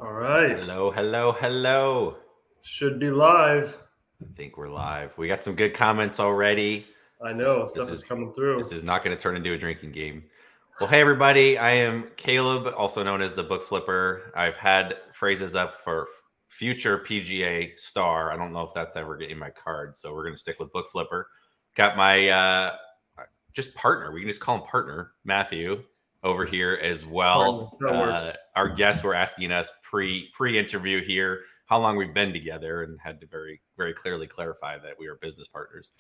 All right. Hello, hello, hello. Should be live. I think we're live. We got some good comments already. I This, know this stuff is is coming this through. is not going to turn into a drinking game. Well, hey everybody, I am Caleb, also known as the Book Flipper. I've had phrases up for future PGA star. I don't know if that's ever in my card, so we're going to stick with Book Flipper. Got my just partner. We can just call him partner, Matthew, over here as Partner, well. that works. Our guests were asking us pre-interview here how long we've been together, and had to very clearly clarify that we are business partners.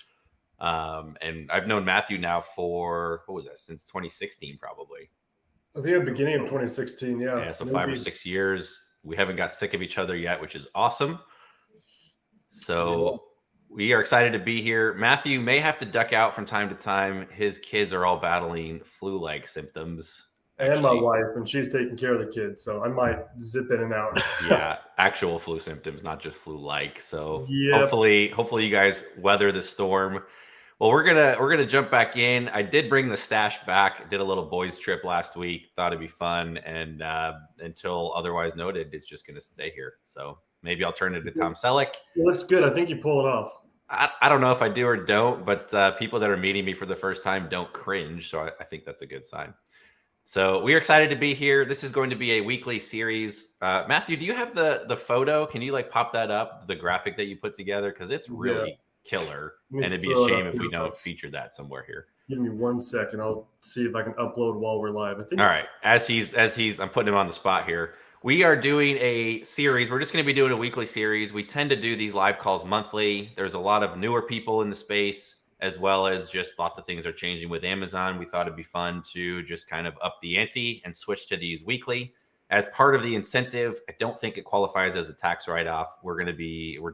And I've known Matthew now for what was that, since 2016 probably. I think at the beginning of 2016, Yeah, yeah. so 5 or 6 Maybe. years. We haven't got sick of each other yet, which is awesome. Yeah. So we are excited to be here. Matthew may have to duck out from time to time. His kids are all battling flu-like symptoms. And my Actually, wife, and she's taking care of the kids, so I might zip in and out. yeah, actual flu symptoms, not just flu-like. So Yep. hopefully you guys weather the storm. Well, we're gonna jump back in. I did bring the stash back. Did a little boys trip last week. Thought it'd be fun, and until otherwise noted, it's just gonna stay here. So maybe I'll turn it to Tom Selleck. It looks good. I think you pull it off. I don't know if I do or don't, but people that are meeting me for the first time don't cringe, so I think that's a good sign. So we are excited to be here. This is going to be a weekly series. Matthew, do you have the photo? Can you like pop that up, the graphic that you put together? Because it's Yeah. really killer, Let me and it'd be a throw it shame up if we here, don't folks. feature that somewhere here. Give me 1 second. I'll see if I can upload while we're live. I think. All right. I'm putting him on the spot here. We are doing a series. We're just going to be doing a weekly series. We tend to do these live calls monthly. There's a lot of newer people in the space, as well as just lots of things are changing with Amazon. We thought it'd be fun to just kind of up the ante and switch to these weekly. As part of the incentive, I don't think it qualifies as a tax write-off. We're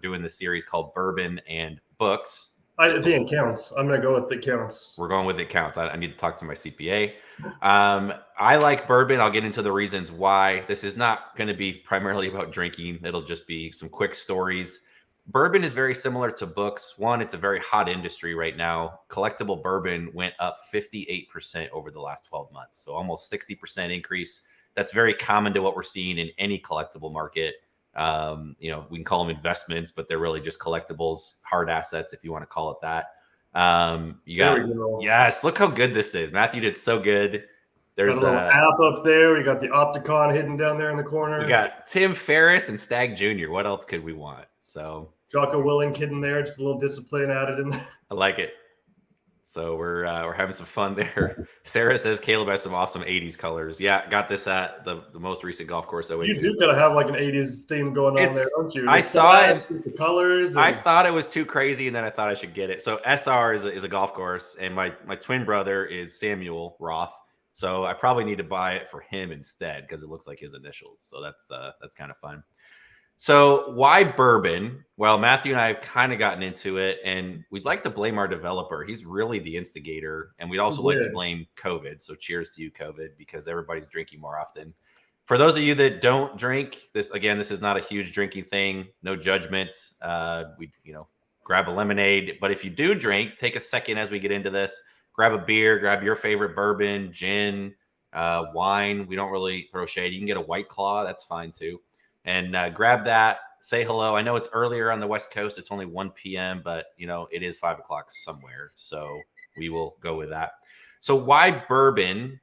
doing this series called Bourbon and Books. I think it counts. I'm gonna go with it counts. We're going with it counts. I need to talk to my CPA. I like bourbon. I'll get into the reasons why. This is not going to be primarily about drinking. It'll just be some quick stories. Bourbon is very similar to books. One, it's a very hot industry right now. Collectible bourbon went up 58% over the last 12 months. So almost 60% increase. That's very common to what we're seeing in any collectible market. We can call them investments, but they're really just collectibles, hard assets, if you want to call it that. There we go. Yes, look how good this is. Matthew did so good. There's Got a little app up there. We got the Opticon hidden down there in the corner. We got Tim Ferriss and Stag Jr. What else could we want? So Jocko Willink hidden there, just a little discipline added in there. I like it. So we're having some fun there. Sarah says Caleb has some awesome 80s colors. Yeah, got this at the most recent golf course I went to. You do gotta have like an 80s theme going on there, don't you? I saw it. The colors. I thought it was too crazy, and then I thought I should get it. So SR is a golf course, and my twin brother is Samuel Roth. So I probably need to buy it for him instead because it looks like his initials. So that's kind of fun. So why bourbon? Well, Matthew and I have kind of gotten into it, and we'd like to blame our developer. He's really the instigator, and we'd also like to blame COVID. So cheers to you, COVID, because everybody's drinking more often. For those of you that don't drink, this is not a huge drinking thing. No judgment. We grab a lemonade, but if you do drink, take a second as we get into this. Grab a beer, grab your favorite bourbon, gin, wine. We don't really throw shade. You can get a White Claw. That's fine too. And grab that, say hello. I know it's earlier on the West Coast. It's only 1 p.m., but it is 5 o'clock somewhere. So we will go with that. So why bourbon?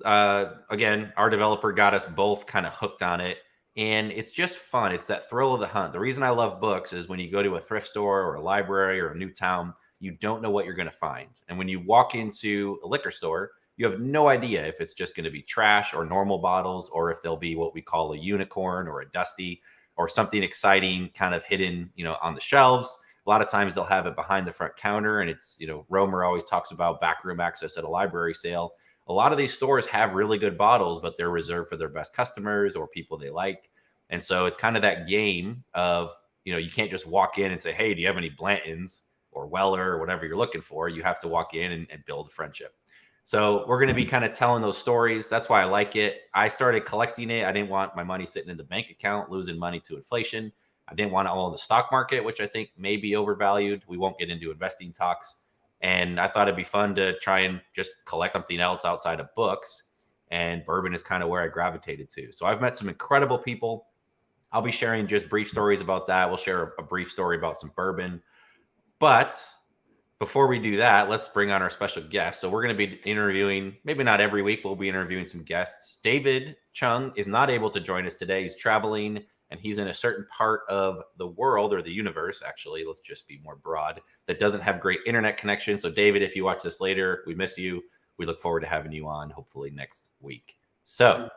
Again, our developer got us both kind of hooked on it. And it's just fun. It's that thrill of the hunt. The reason I love books is when you go to a thrift store or a library or a new town, you don't know what you're going to find. And when you walk into a liquor store, you have no idea if it's just going to be trash or normal bottles, or if there'll be what we call a unicorn or a dusty or something exciting kind of hidden, on the shelves. A lot of times they'll have it behind the front counter, and it's, Romer always talks about backroom access at a library sale. A lot of these stores have really good bottles, but they're reserved for their best customers or people they like. And so it's kind of that game of, you can't just walk in and say, hey, do you have any Blantons or Weller or whatever you're looking for? You have to walk in and build a friendship. So we're going to be kind of telling those stories. That's why I like it. I started collecting it. I didn't want my money sitting in the bank account, losing money to inflation. I didn't want it all in the stock market, which I think may be overvalued. We won't get into investing talks. And I thought it'd be fun to try and just collect something else outside of books. And bourbon is kind of where I gravitated to. So I've met some incredible people. I'll be sharing just brief stories about that. We'll share a brief story about some bourbon. But before we do that, let's bring on our special guest. So we're going to be interviewing, maybe not every week, but we'll be interviewing some guests. David Chung is not able to join us today. He's traveling and he's in a certain part of the world, or the universe, actually, let's just be more broad, that doesn't have great internet connection. So David, if you watch this later, we miss you. We look forward to having you on hopefully next week. So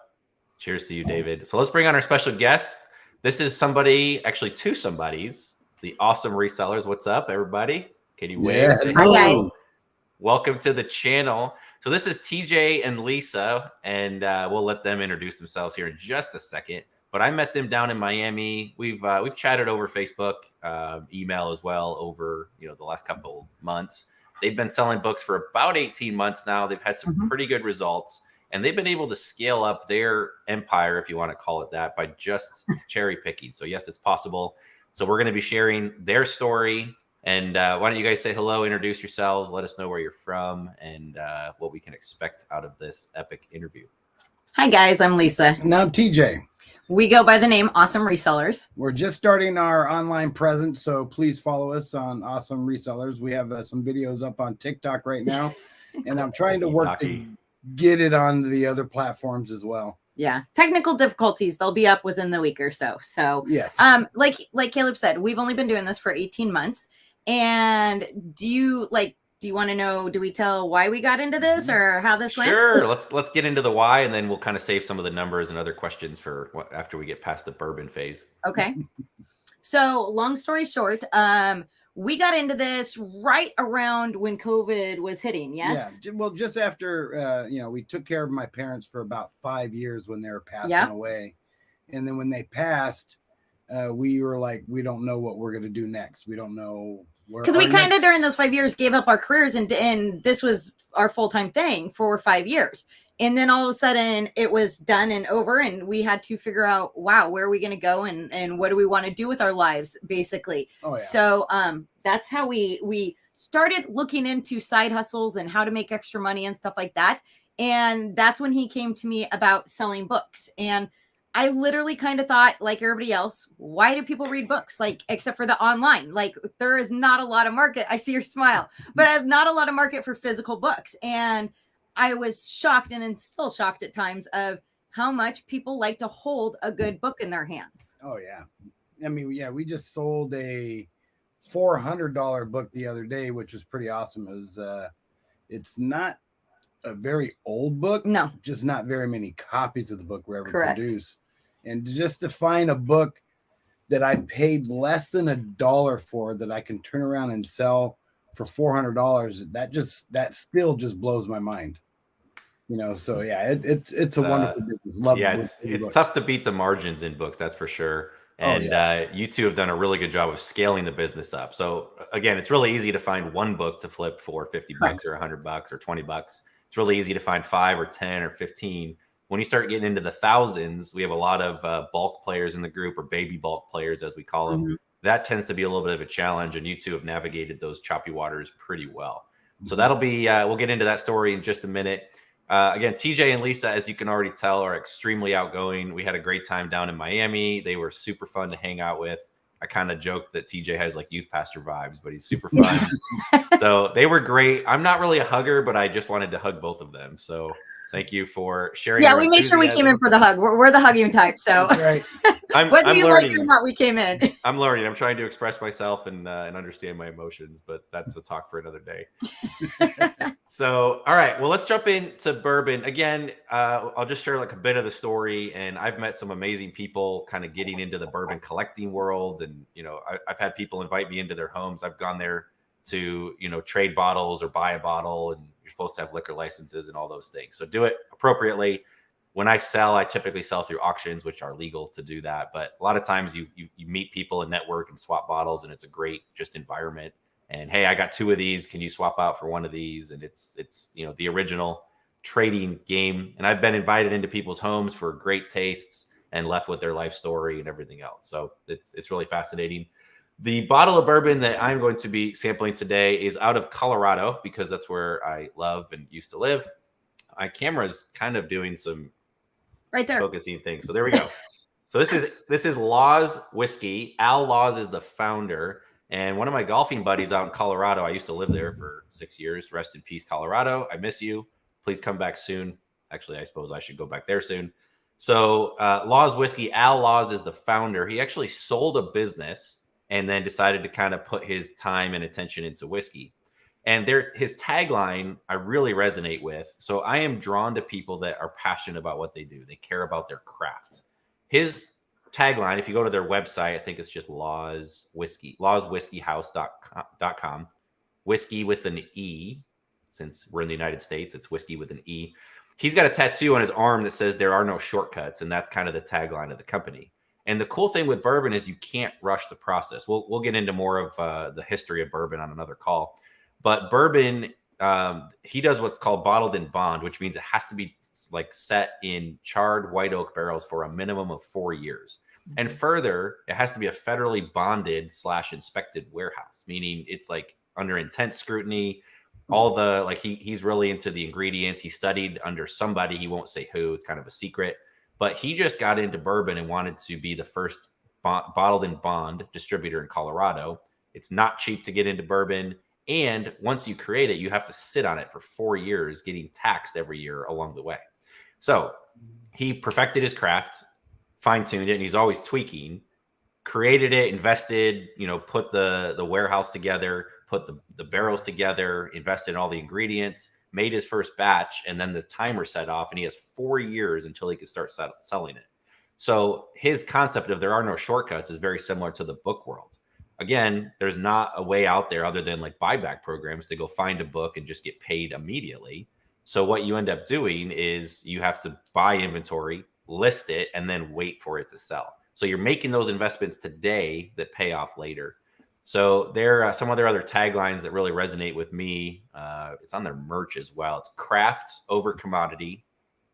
cheers to you, David. So let's bring on our special guest. This is somebody, actually two somebodies, the awesome resellers. What's up, everybody? Can you wave? Say Hi, hello. guys. Welcome to the channel. So this is TJ and Lisa, and we'll let them introduce themselves here in just a second. But I met them down in Miami. We've chatted over Facebook, email as well over the last couple months. They've been selling books for about 18 months now. They've had some pretty good results, and they've been able to scale up their empire, if you want to call it that, by just cherry picking. So yes, it's possible. So we're going to be sharing their story. And why don't you guys say hello, introduce yourselves, let us know where you're from, and what we can expect out of this epic interview. Hi, guys. I'm Lisa. Now, TJ. We go by the name Awesome Resellers. We're just starting our online presence, so please follow us on Awesome Resellers. We have some videos up on TikTok right now, and I'm trying to work to get it on the other platforms as well. Yeah, technical difficulties. They'll be up within the week or so. So, yes. Like Caleb said, we've only been doing this for 18 months. And do you want to know, do we tell why we got into this or how this went? Sure. Let's get into the why, and then we'll kind of save some of the numbers and other questions for after we get past the bourbon phase. Okay. So long story short, we got into this right around when COVID was hitting. Yes. Yeah. Well, just after, we took care of my parents for about 5 years when they were passing away. And then when they passed, we were like, we don't know what we're going to do next. We don't know. Because we kind of during those 5 years gave up our careers and this was our full-time thing for 5 years. And then all of a sudden it was done and over, and we had to figure out, wow, where are we going to go and what do we want to do with our lives, basically. Oh, yeah. So that's how we started looking into side hustles and how to make extra money and stuff like that. And that's when he came to me about selling books. And I literally kind of thought, like everybody else, why do people read books? Like, except for the online, like there is not a lot of market. I see your smile, but I have not a lot of market for physical books. And I was shocked and still shocked at times of how much people like to hold a good book in their hands. Oh, yeah. I mean, yeah, we just sold a $400 book the other day, which was pretty awesome. It was, it's not a very old book. No, just not very many copies of the book were ever Correct. produced. And just to find a book that I paid less than $1 for, that I can turn around and sell for $400, that still just blows my mind. So yeah, it's a wonderful business. Love it's tough to beat the margins in books, that's for sure. And you two have done a really good job of scaling the business up. So again, it's really easy to find one book to flip for 50 bucks or $100 or $20. It's really easy to find 5 or 10 or 15. When you start getting into the thousands, we have a lot of bulk players in the group, or baby bulk players, as we call them. That tends to be a little bit of a challenge, and you two have navigated those choppy waters pretty well. So that'll be, we'll get into that story in just a minute. Again, TJ and Lisa, as you can already tell, are extremely outgoing. We had a great time down in Miami. They were super fun to hang out with. I kind of joked that TJ has like youth pastor vibes, but he's super fun. So they were great. I'm not really a hugger, but I just wanted to hug both of them. So thank you for sharing. Yeah, we made sure we came in for the hug. We're the hugging type. So right. whether you like it or not, we came in. I'm learning. I'm trying to express myself and understand my emotions, but that's a talk for another day. So, all right. Well, let's jump into bourbon. Again, I'll just share like a bit of the story. And I've met some amazing people kind of getting into the bourbon collecting world. And, I've had people invite me into their homes. I've gone there to, trade bottles or buy a bottle, and you're supposed to have liquor licenses and all those things. So do it appropriately. When I sell, I typically sell through auctions, which are legal to do that. But a lot of times you meet people and network and swap bottles, and it's a great just environment. And hey, I got 2 of these. Can you swap out for 1 of these? And it's the original trading game. And I've been invited into people's homes for great tastes and left with their life story and everything else. So it's really fascinating. The bottle of bourbon that I'm going to be sampling today is out of Colorado, because that's where I love and used to live. My camera's kind of doing some right there focusing things. So there we go. So this is Laws Whiskey. Al Laws is the founder, and one of my golfing buddies out in Colorado. I used to live there for 6 years. Rest in peace, Colorado. I miss you. Please come back soon. Actually, I suppose I should go back there soon. So Laws Whiskey. Al Laws is the founder. He actually sold a business and then decided to kind of put his time and attention into whiskey. And his tagline I really resonate with. So I am drawn to people that are passionate about what they do. They care about their craft. His tagline, if you go to their website, I think it's just lawswhiskeyhouse.com. Whiskey with an E. Since we're in the United States, it's whiskey with an E. He's got a tattoo on his arm that says there are no shortcuts. And that's kind of the tagline of the company. And the cool thing with bourbon is you can't rush the process. We'll get into more of the history of bourbon on another call. But bourbon, he does what's called bottled in bond, which means it has to be like set in charred white oak barrels for a minimum of 4 years. And further, it has to be a federally bonded / inspected warehouse, meaning it's like under intense scrutiny. All the like he's really into the ingredients. He studied under somebody. He won't say who. It's kind of a secret. But he just got into bourbon and wanted to be the first bottled in bond distributor in Colorado. It's not cheap to get into bourbon. And once you create it, you have to sit on it for 4 years, getting taxed every year along the way. So he perfected his craft, fine-tuned it, and he's always tweaking, created it, invested, put the warehouse together, put the barrels together, invested in all the ingredients, made his first batch, and then the timer set off, and he has 4 years until he could start selling it. So his concept of there are no shortcuts is very similar to the book world. Again, there's not a way out there other than like buyback programs to go find a book and just get paid immediately. So what you end up doing is you have to buy inventory, list it, and then wait for it to sell. So you're making those investments today that pay off later. So there are some of their other taglines that really resonate with me. It's on their merch as well. It's craft over commodity,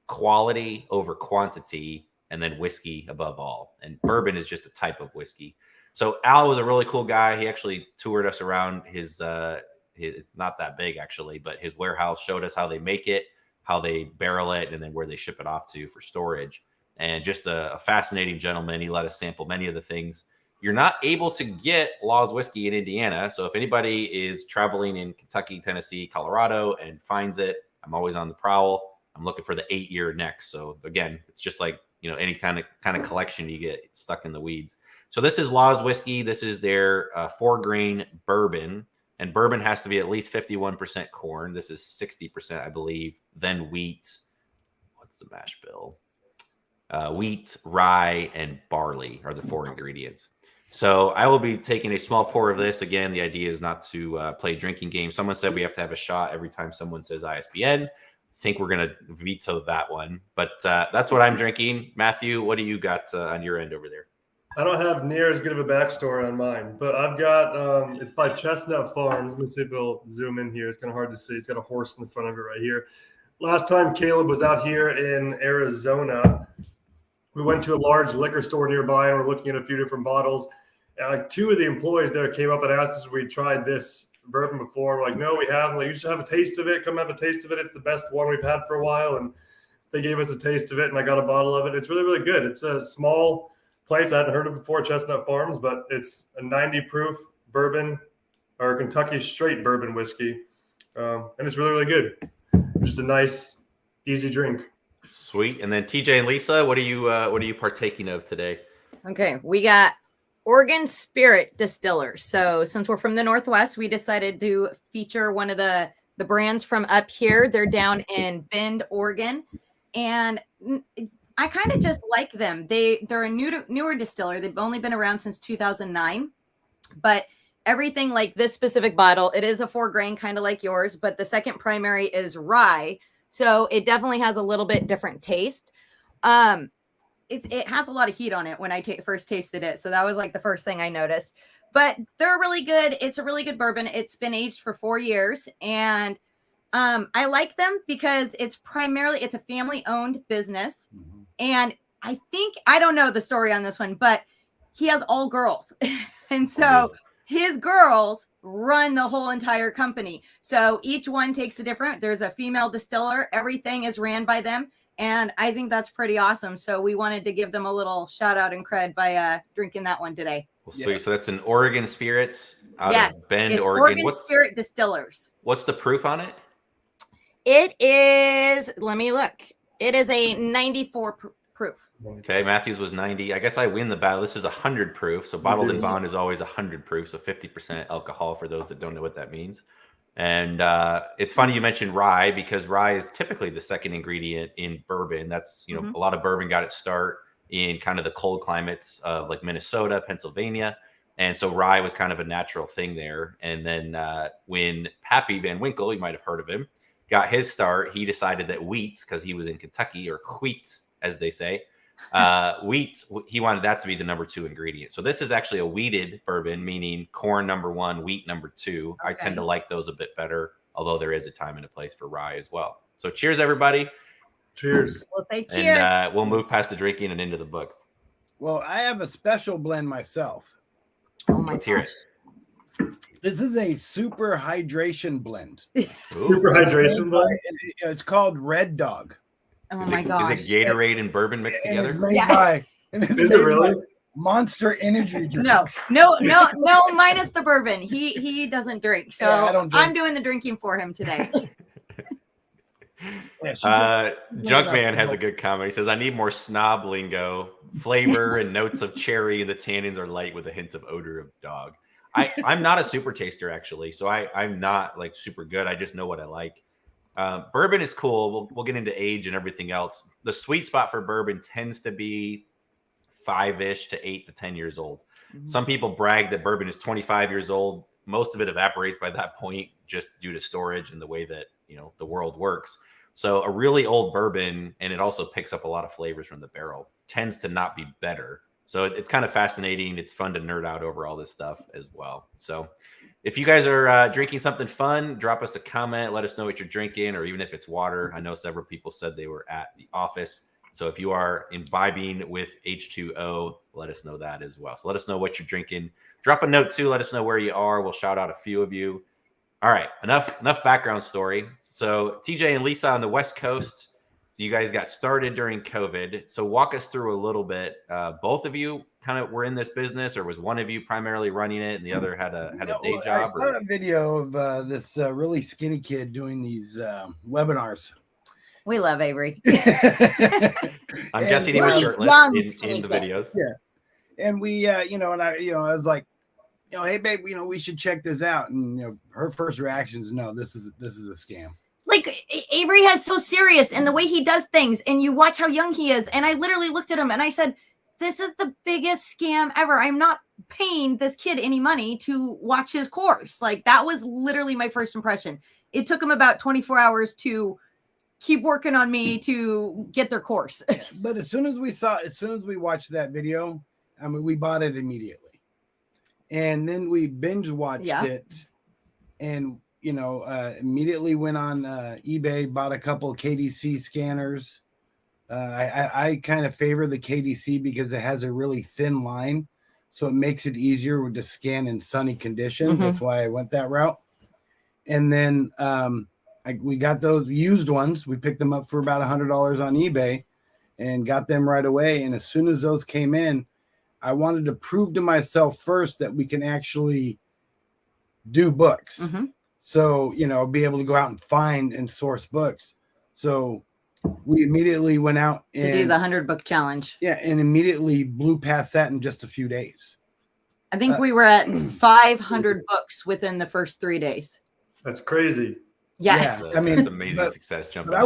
quality over quantity, and then whiskey above all. And bourbon is just a type of whiskey. So Al was a really cool guy. He actually toured us around his not that big actually, but his warehouse, showed us how they make it, how they barrel it, and then where they ship it off to for storage. And just a fascinating gentleman. He let us sample many of the things. You're not able to get Laws Whiskey in Indiana. So if anybody is traveling in Kentucky, Tennessee, Colorado and finds it, I'm always on the prowl. I'm looking for the 8-year next. So again, it's just like, any kind of collection, you get stuck in the weeds. So this is Laws Whiskey. This is their 4-grain bourbon. And bourbon has to be at least 51% corn. This is 60%, I believe. Then wheat. What's the mash bill? Wheat, rye, and barley are the 4 ingredients. So I will be taking a small pour of this. Again, the idea is not to play drinking games. Someone said we have to have a shot every time someone says ISBN. I think we're going to veto that one. But that's what I'm drinking. Matthew, what do you got on your end over there? I don't have near as good of a backstory on mine, but I've got, it's by Chestnut Farms. Let me see if it'll zoom in here. It's kind of hard to see. It's got a horse in the front of it right here. Last time Caleb was out here in Arizona, we went to a large liquor store nearby and we're looking at a few different bottles. And like 2 of the employees there came up and asked us if we tried this bourbon before. We're like, no, we haven't. Like, you should have a taste of it. Come have a taste of it. It's the best one we've had for a while. And they gave us a taste of it, and I got a bottle of it. It's really, really good. It's a small place. I hadn't heard of before, Chestnut Farms, but it's a 90 proof bourbon or Kentucky straight bourbon whiskey. And it's really, really good. Just a nice, easy drink. Sweet. And then TJ and Lisa, what are you partaking of today? Okay, we got Oregon Spirit Distillers. So since we're from the Northwest, we decided to feature one of the brands from up here. They're down in Bend, Oregon. And I kind of just like them. They're a newer distiller. They've only been around since 2009. But everything like this specific bottle, it is a 4-grain, kind of like yours. But the second primary is rye. So it definitely has a little bit different taste. It has a lot of heat on it when I first tasted it. So that was like the first thing I noticed. But they're really good. It's a really good bourbon. It's been aged for 4 years. And I like them because it's a family-owned business. Mm-hmm. And I don't know the story on this one, but he has all girls. And so his girls run the whole entire company. So each one takes there's a female distiller. Everything is ran by them. And I think that's pretty awesome. So we wanted to give them a little shout out and cred by drinking that one today. Well, sweet. Yeah. So that's an Oregon Spirits out yes, of Bend, it's Oregon. Spirit Distillers. What's the proof on it? It is, let me look. It is a 94 proof. Okay, Matthews was 90. I guess I win the battle. This is 100 proof. So bottled and bond is always 100 proof. So 50% alcohol for those that don't know what that means. And it's funny you mentioned rye, because rye is typically the second ingredient in bourbon. That's, you know, a lot of bourbon got its start in kind of the cold climates of like Minnesota, Pennsylvania. And so rye was kind of a natural thing there. And then when Pappy Van Winkle, you might have heard of him, got his start, he decided that wheat, because he was in Kentucky, or wheat, as they say, wheat, he wanted that to be the number 2 ingredient. So this is actually a wheated bourbon, meaning corn number 1, wheat number 2. Okay. I tend to like those a bit better, although there is a time and a place for rye as well. So cheers, everybody. Cheers. We'll say cheers. And we'll move past the drinking and into the books. Well, I have a special blend myself. Oh my Let's hear it. This is a super hydration blend. Super hydration blend? It's called Red Dog. Oh my gosh. Is it Gatorade and bourbon mixed together? Is it really? Monster Energy drink. No, minus the bourbon. He doesn't drink. So yeah, I'm doing the drinking for him today. Junkman has a good comment. He says, I need more snob lingo, flavor and notes of cherry, and the tannins are light with a hint of odor of dog. I'm not a super taster, actually, so I'm not like super good. I just know what I like. Bourbon is cool. We'll get into age and everything else. The sweet spot for bourbon tends to be 5-ish to 8 to 10 years old. Mm-hmm. Some people brag that bourbon is 25 years old. Most of it evaporates by that point just due to storage and the way that, you know, the world works. So a really old bourbon, and it also picks up a lot of flavors from the barrel, tends to not be better. So it's kind of fascinating. It's fun to nerd out over all this stuff as well. So if you guys are drinking something fun, drop us a comment. Let us know what you're drinking, or even if it's water. I know several people said they were at the office. So if you are imbibing with H2O, let us know that as well. So let us know what you're drinking. Drop a note too. Let us know where you are. We'll shout out a few of you. All right, enough background story. So TJ and Lisa on the West Coast, you guys got started during COVID. So walk us through a little bit. Both of you kind of were in this business, or was one of you primarily running it and the other had a day job? I saw a video of this really skinny kid doing these webinars. We love Avery. I'm guessing he was shirtless in the videos. Yeah. And we, I was like, hey babe, we should check this out. And her first reaction is, no, this is a scam. Like, Avery has so serious in the way he does things, and you watch how young he is. And I literally looked at him and I said, this is the biggest scam ever. I'm not paying this kid any money to watch his course. Like, that was literally my first impression. It took him about 24 hours to keep working on me to get their course. But as soon as we watched that video, I mean, we bought it immediately. And then we binge watched it, and immediately went on eBay, bought a couple of KDC scanners. I kind of favor the KDC because it has a really thin line, so it makes it easier to scan in sunny conditions. Mm-hmm. That's why I went that route. And then we got those used ones. We picked them up for about $100 on eBay and got them right away. And as soon as those came in, I wanted to prove to myself first that we can actually do books. Mm-hmm. So, be able to go out and find and source books. So we immediately went out to do the 100 book challenge. Yeah. And immediately blew past that in just a few days. I think we were at 500 books within the first 3 days. That's crazy. Yeah. It's amazing success jumping.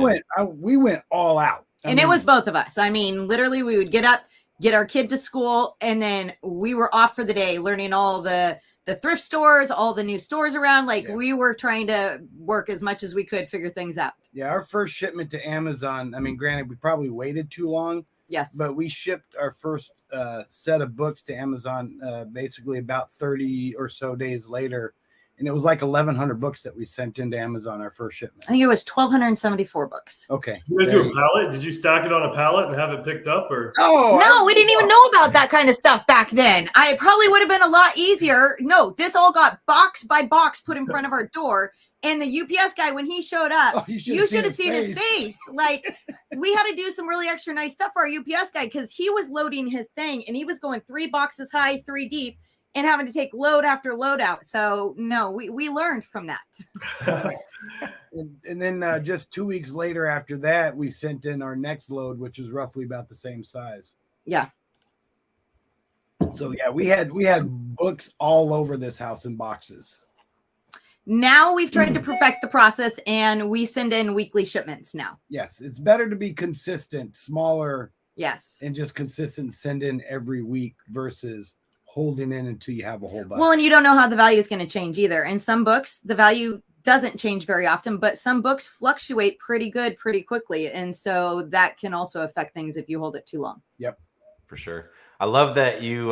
We went all out. It was both of us. I mean, literally we would get up, get our kid to school, and then we were off for the day learning all the thrift stores, all the new stores around. We were trying to work as much as we could, figure things out. Yeah, our first shipment to Amazon, I mean, granted, we probably waited too long. Yes. But we shipped our first set of books to Amazon basically about 30 or so days later. And it was like 1,100 books that we sent into Amazon our first shipment. I think it was 1,274 books. Okay. You guys do a pallet? Did you stack it on a pallet and have it picked up? Or no, we didn't even know about that kind of stuff back then. I probably would have been a lot easier. No, this all got box by box put in front of our door. And the UPS guy, when he showed up, you should have seen his face. Like, we had to do some really extra nice stuff for our UPS guy because he was loading his thing and he was going 3 boxes high, 3 deep, and having to take load after load out. So no, we learned from that. And then just 2 weeks later after that, we sent in our next load, which was roughly about the same size. Yeah. So yeah, we had books all over this house in boxes. Now we've tried to perfect the process and we send in weekly shipments now. Yes, it's better to be consistent, smaller. Yes. And just consistent, send in every week versus holding in until you have a whole bunch. Well, and you don't know how the value is going to change either. In some books, the value doesn't change very often, but some books fluctuate pretty good, pretty quickly. And so that can also affect things if you hold it too long. Yep. For sure. I love that you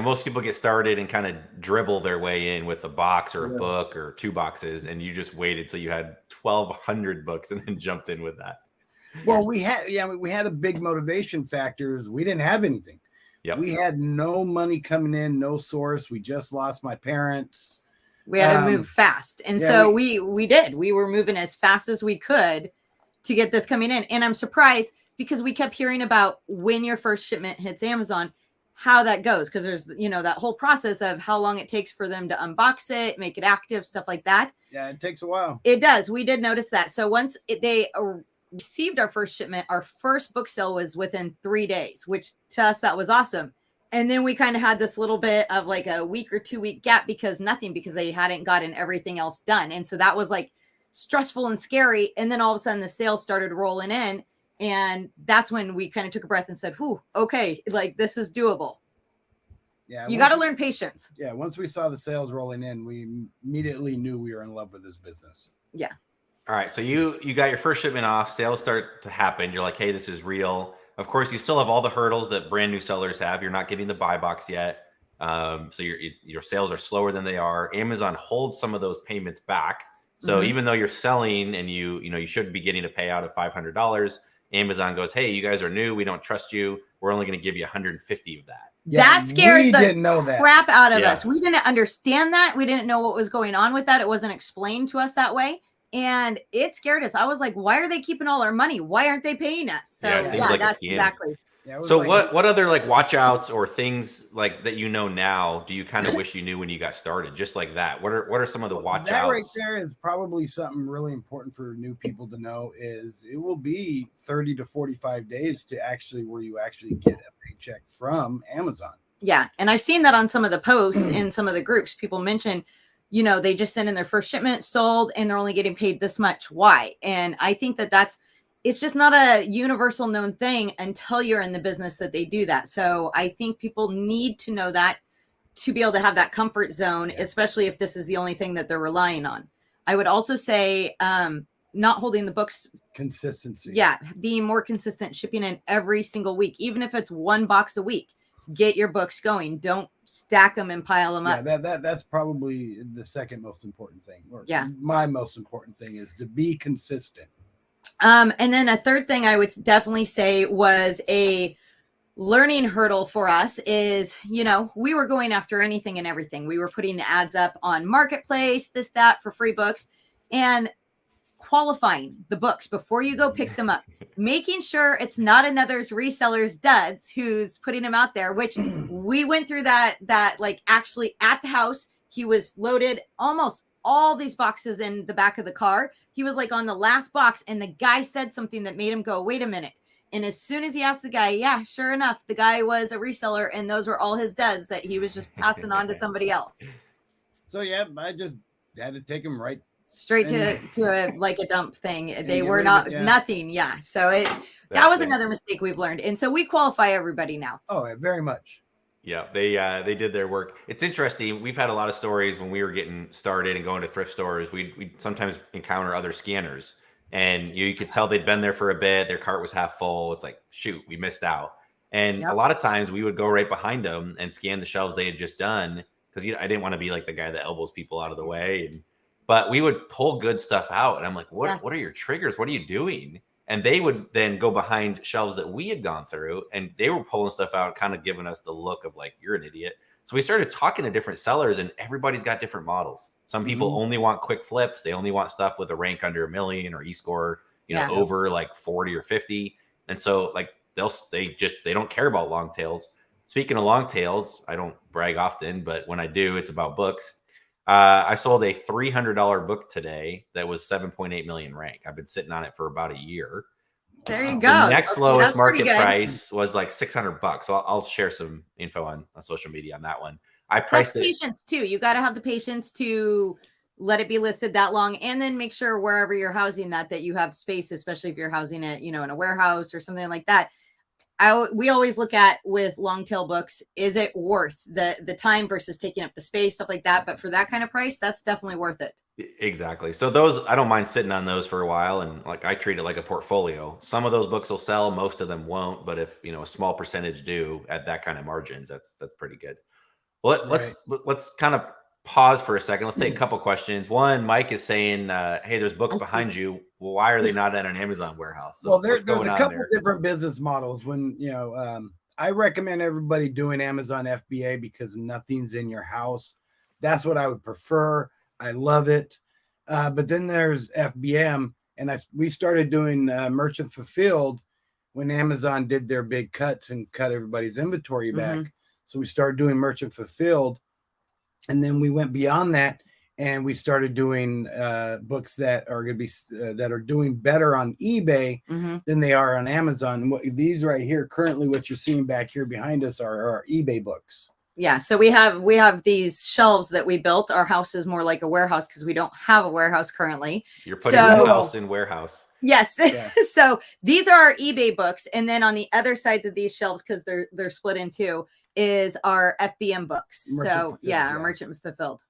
most people get started and kind of dribble their way in with a box or a book or 2 boxes, and you just waited till you had 1,200 books and then jumped in with that. Well, we had a big motivation factors. We didn't have anything. Yep. We had no money coming in, no source. We just lost my parents. We had to move fast. And so we did. We were moving as fast as we could to get this coming in. And I'm surprised because we kept hearing about when your first shipment hits Amazon, how that goes. Because there's, that whole process of how long it takes for them to unbox it, make it active, stuff like that. Yeah, it takes a while. It does. We did notice that. So once they received our first shipment, our first book sale was within 3 days, which to us, that was awesome. And then we kind of had this little bit of like a week or 2 week gap because they hadn't gotten everything else done. And so that was like stressful and scary. And then all of a sudden the sales started rolling in. And that's when we kind of took a breath and said, whew, okay, like this is doable. Yeah. You got to learn patience. Yeah. Once we saw the sales rolling in, we immediately knew we were in love with this business. Yeah. All right. So you got your first shipment off, sales start to happen. You're like, hey, this is real. Of course, you still have all the hurdles that brand new sellers have. You're not getting the buy box yet. So your sales are slower than they are. Amazon holds some of those payments back. So even though you're selling and you should be getting a payout of $500, Amazon goes, hey, you guys are new. We don't trust you. We're only going to give you 150 of that. Yeah, that scared the didn't know that. crap out of us. We didn't understand that. We didn't know what was going on with that. It wasn't explained to us that way. And it scared us. I was like, why are they keeping all our money? Why aren't they paying us? So it seems like that's a scam. exactly. Yeah, so what other like watch outs or things like that now do you kind of wish you knew when you got started? Just like that. What are some of the watch outs? That right there is probably something really important for new people to know is it will be 30 to 45 days to where you actually get a paycheck from Amazon. Yeah. And I've seen that on some of the posts in some of the groups. People mention, they just send in their first shipment, sold, and they're only getting paid this much. Why? And I think it's just not a universal known thing until you're in the business that they do that. So I think people need to know that to be able to have that comfort zone, especially if this is the only thing that they're relying on. I would also say not holding the books. Consistency. Yeah. Being more consistent, shipping in every single week, even if it's 1 box a week. Get your books going. Don't stack them and pile them up. That's probably the second most important thing. My most important thing is to be consistent. And then a third thing I would definitely say was a learning hurdle for us is, we were going after anything and everything. We were putting the ads up on Marketplace, this, that for free books, and qualifying the books before you go pick them up, making sure it's not another reseller's duds who's putting them out there, which we went through that like actually at the house. He was loaded almost all these boxes in the back of the car. He was like on the last box and the guy said something that made him go, wait a minute. And as soon as he asked the guy, yeah, sure enough, the guy was a reseller and those were all his duds that he was just passing on to somebody else. So yeah, I just had to take him right straight to a dump thing. They were nothing. Yeah. So that was another mistake we've learned. And so we qualify everybody now. Oh, very much. Yeah. They did their work. It's interesting. We've had a lot of stories when we were getting started and going to thrift stores. We'd sometimes encounter other scanners and you could tell they'd been there for a bit. Their cart was half full. It's like, shoot, we missed out. And a lot of times we would go right behind them and scan the shelves they had just done. Cause I didn't want to be like the guy that elbows people out of the way. But we would pull good stuff out. And I'm like, what are your triggers? What are you doing? And they would then go behind shelves that we had gone through and they were pulling stuff out, kind of giving us the look of like, you're an idiot. So we started talking to different sellers, and everybody's got different models. Some people only want quick flips. They only want stuff with a rank under 1 million or e-score, over like 40 or 50. And so like they don't care about long tails. Speaking of long tails, I don't brag often, but when I do, it's about books. I sold a $300 book today that was 7.8 million rank. I've been sitting on it for about a year. There you go. The next lowest market price was like $600. So I'll share some info on social media on that one. I priced it. Patience too. You got to have the patience to let it be listed that long, and then make sure wherever you're housing that you have space, especially if you're housing it, in a warehouse or something like that. We always look at with long tail books, is it worth the time versus taking up the space, stuff like that. But for that kind of price, that's definitely worth it. Exactly. So those, I don't mind sitting on those for a while, and like I treat it like a portfolio. Some of those books will sell, most of them won't. But if a small percentage do at that kind of margins, that's pretty good. Well, let's kind of pause for a second. Let's take a couple questions. One, Mike is saying, "Hey, there's books behind you. Well, why are they not at an Amazon warehouse?" So well, there's a couple different business models. When I recommend everybody doing Amazon FBA because nothing's in your house. That's what I would prefer. I love it. But then there's FBM, and we started doing merchant fulfilled when Amazon did their big cuts and cut everybody's inventory back. So we started doing merchant fulfilled, and then we went beyond that, and we started doing books that are going to be that are doing better on eBay than they are on Amazon. These right here, currently, what you're seeing back here behind us are our eBay books. Yeah, so we have these shelves that we built. Our house is more like a warehouse because we don't have a warehouse currently. You're putting your house in warehouse. Yes. Yeah. So these are our eBay books, and then on the other sides of these shelves, because they're split in two, is our FBM books. Our merchant fulfilled.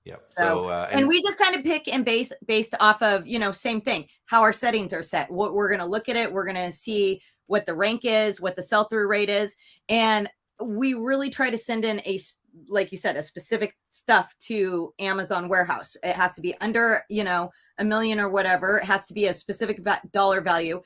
Yep. So and we just kind of pick and based off of, same thing, how our settings are set. What we're going to look at it. We're going to see what the rank is, what the sell-through rate is. And we really try to send in like you said, a specific stuff to Amazon warehouse. It has to be under, $1 million or whatever. It has to be a specific dollar value.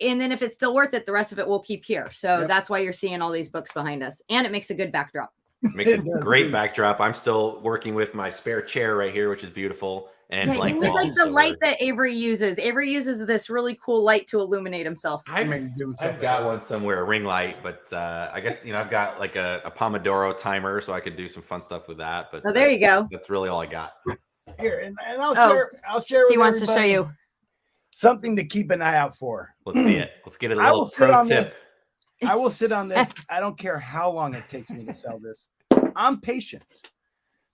And then if it's still worth it, the rest of it we'll keep here. So that's why you're seeing all these books behind us. And it makes a good backdrop. Makes a great backdrop. I'm still working with my spare chair right here, which is beautiful. And you need like the light that Avery uses. Avery uses this really cool light to illuminate himself. I've got one somewhere, a ring light, but I guess I've got like a Pomodoro timer, so I could do some fun stuff with that. But there you go. That's really all I got. Here, and I'll share. I'll share. With he wants to show you something to keep an eye out for. Let's see it. Let's get a little pro tip. I will sit on this. I don't care how long it takes me to sell this. I'm patient.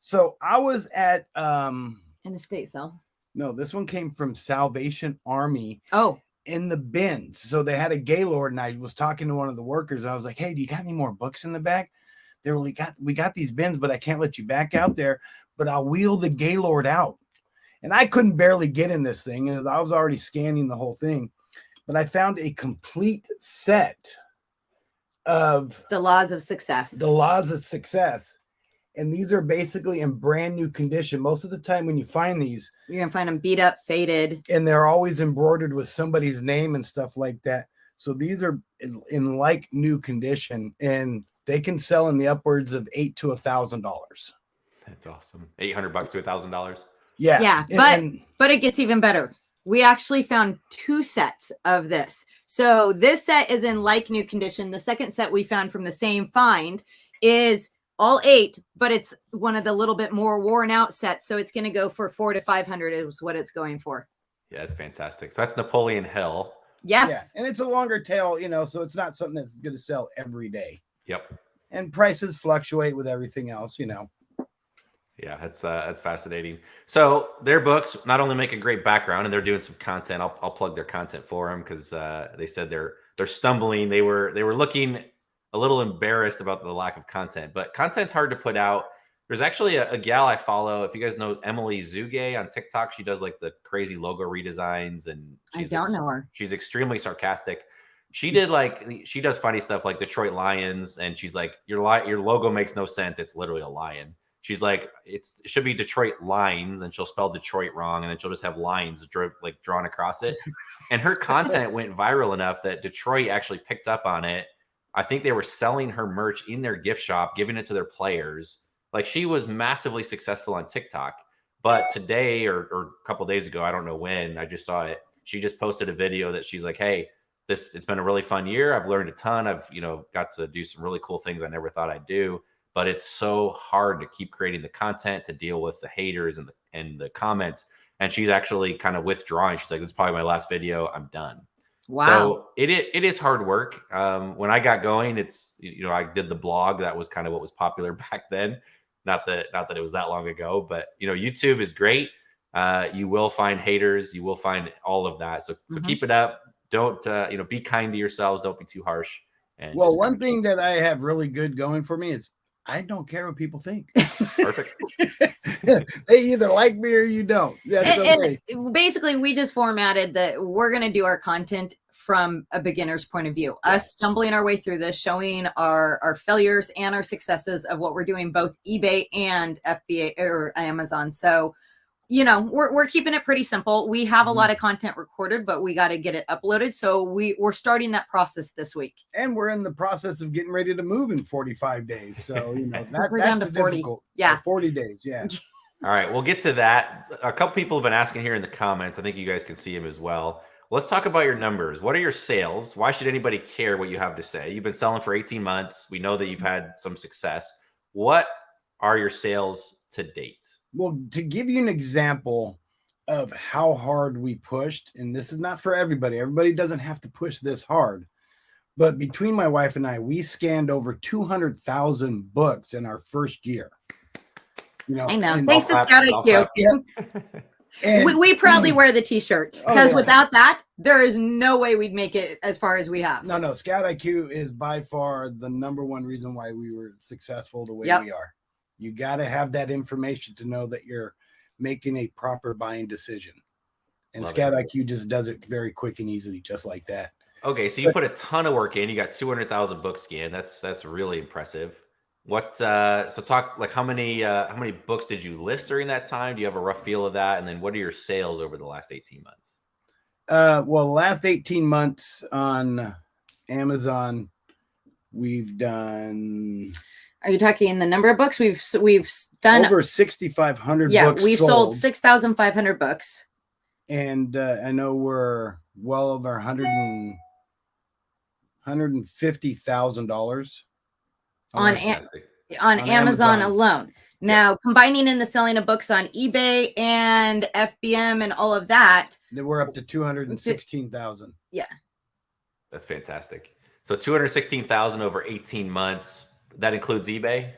So I was at an estate sale. No, this one came from Salvation Army. Oh, in the bins. So they had a Gaylord, and I was talking to one of the workers. And I was like, "Hey, do you got any more books in the back?" They were like, "We got these bins, but I can't let you back out there. But I'll wheel the Gaylord out." And I couldn't barely get in this thing, and I was already scanning the whole thing. But I found a complete set of the laws of success. The laws of success. And these are basically in brand new condition. Most of the time when you find these, you're going to find them beat up, faded. And they're always embroidered with somebody's name and stuff like that. So these are in like new condition, and they can sell in the upwards of $800 to $1,000. That's awesome. $800 to $1,000. Yeah. Yeah. But it gets even better. We actually found 2 sets of this. So this set is in like new condition. The second set we found from the same find is all 8, but it's one of the little bit more worn out sets. So it's going to go for $400 to $500 is what it's going for. Yeah, it's fantastic. So that's Napoleon Hill. Yes. Yeah. And it's a longer tail, so it's not something that's going to sell every day. Yep. And prices fluctuate with everything else, Yeah, that's fascinating. So their books not only make a great background, and they're doing some content. I'll plug their content for them because they said they're stumbling. They were looking a little embarrassed about the lack of content, but content's hard to put out. There's actually a gal I follow. If you guys know Emily Zuge on TikTok, she does like the crazy logo redesigns, and I don't know her. She's extremely sarcastic. She does funny stuff like Detroit Lions, and she's like, your logo makes no sense. It's literally a lion. She's like, it should be Detroit Lines, and she'll spell Detroit wrong, and then she'll just have lines drawn across it. And her content went viral enough that Detroit actually picked up on it. I think they were selling her merch in their gift shop, giving it to their players. Like, she was massively successful on TikTok. But today or a couple of days ago, I don't know when, I just saw it. She just posted a video that she's like, hey, it's been a really fun year. I've learned a ton. I've, got to do some really cool things I never thought I'd do. But it's so hard to keep creating the content, to deal with the haters and the comments. And she's actually kind of withdrawing. She's like, "This is probably my last video. I'm done." Wow. So it is hard work. When I got going, it's, I did the blog. That was kind of what was popular back then. Not that it was that long ago, but YouTube is great. You will find haters. You will find all of that. So keep it up. Don't, be kind to yourselves. Don't be too harsh. And well, one thing that I have really good going for me is I don't care what people think. Perfect. They either like me or you don't. That's okay. And basically, we just formatted that we're going to do our content from a beginner's point of view. Us stumbling our way through this, showing our failures and our successes of what we're doing, both eBay and FBA or Amazon. So, we're keeping it pretty simple. We have a lot of content recorded, but we got to get it uploaded. So we're starting that process this week. And we're in the process of getting ready to move in 45 days. So, We're down to 40. difficult. Yeah. 40 days. Yeah. All right, we'll get to that. A couple people have been asking here in the comments. I think you guys can see them as well. Let's talk about your numbers. What are your sales? Why should anybody care what you have to say? You've been selling for 18 months. We know that you've had some success. What are your sales to date? Well, to give you an example of how hard we pushed, and this is not for everybody. Everybody doesn't have to push this hard. But between my wife and I, we scanned over 200,000 books in our first year. I know. Thanks to Scout IQ. And we proudly wear the t-shirt because without that, there is no way we'd make it as far as we have. No. Scout IQ is by far the number one reason why we were successful the way we are. You got to have that information to know that you're making a proper buying decision. And Scout IQ just does it very quick and easily, just like that. Okay, so you put a ton of work in. You got 200,000 books scanned. That's really impressive. What? So talk like how many books did you list during that time? Do you have a rough feel of that? And then what are your sales over the last 18 months? Well, the last 18 months on Amazon, we've done. Are you talking the number of books we've done? Over 6,500 yeah, books. We've sold 6,500 books. And I know we're well over $150,000 on Amazon alone. Now, combining in the selling of books on eBay and FBM and all of that, we're up to 216,000. Yeah. That's fantastic. So 216,000 over 18 months. That includes eBay?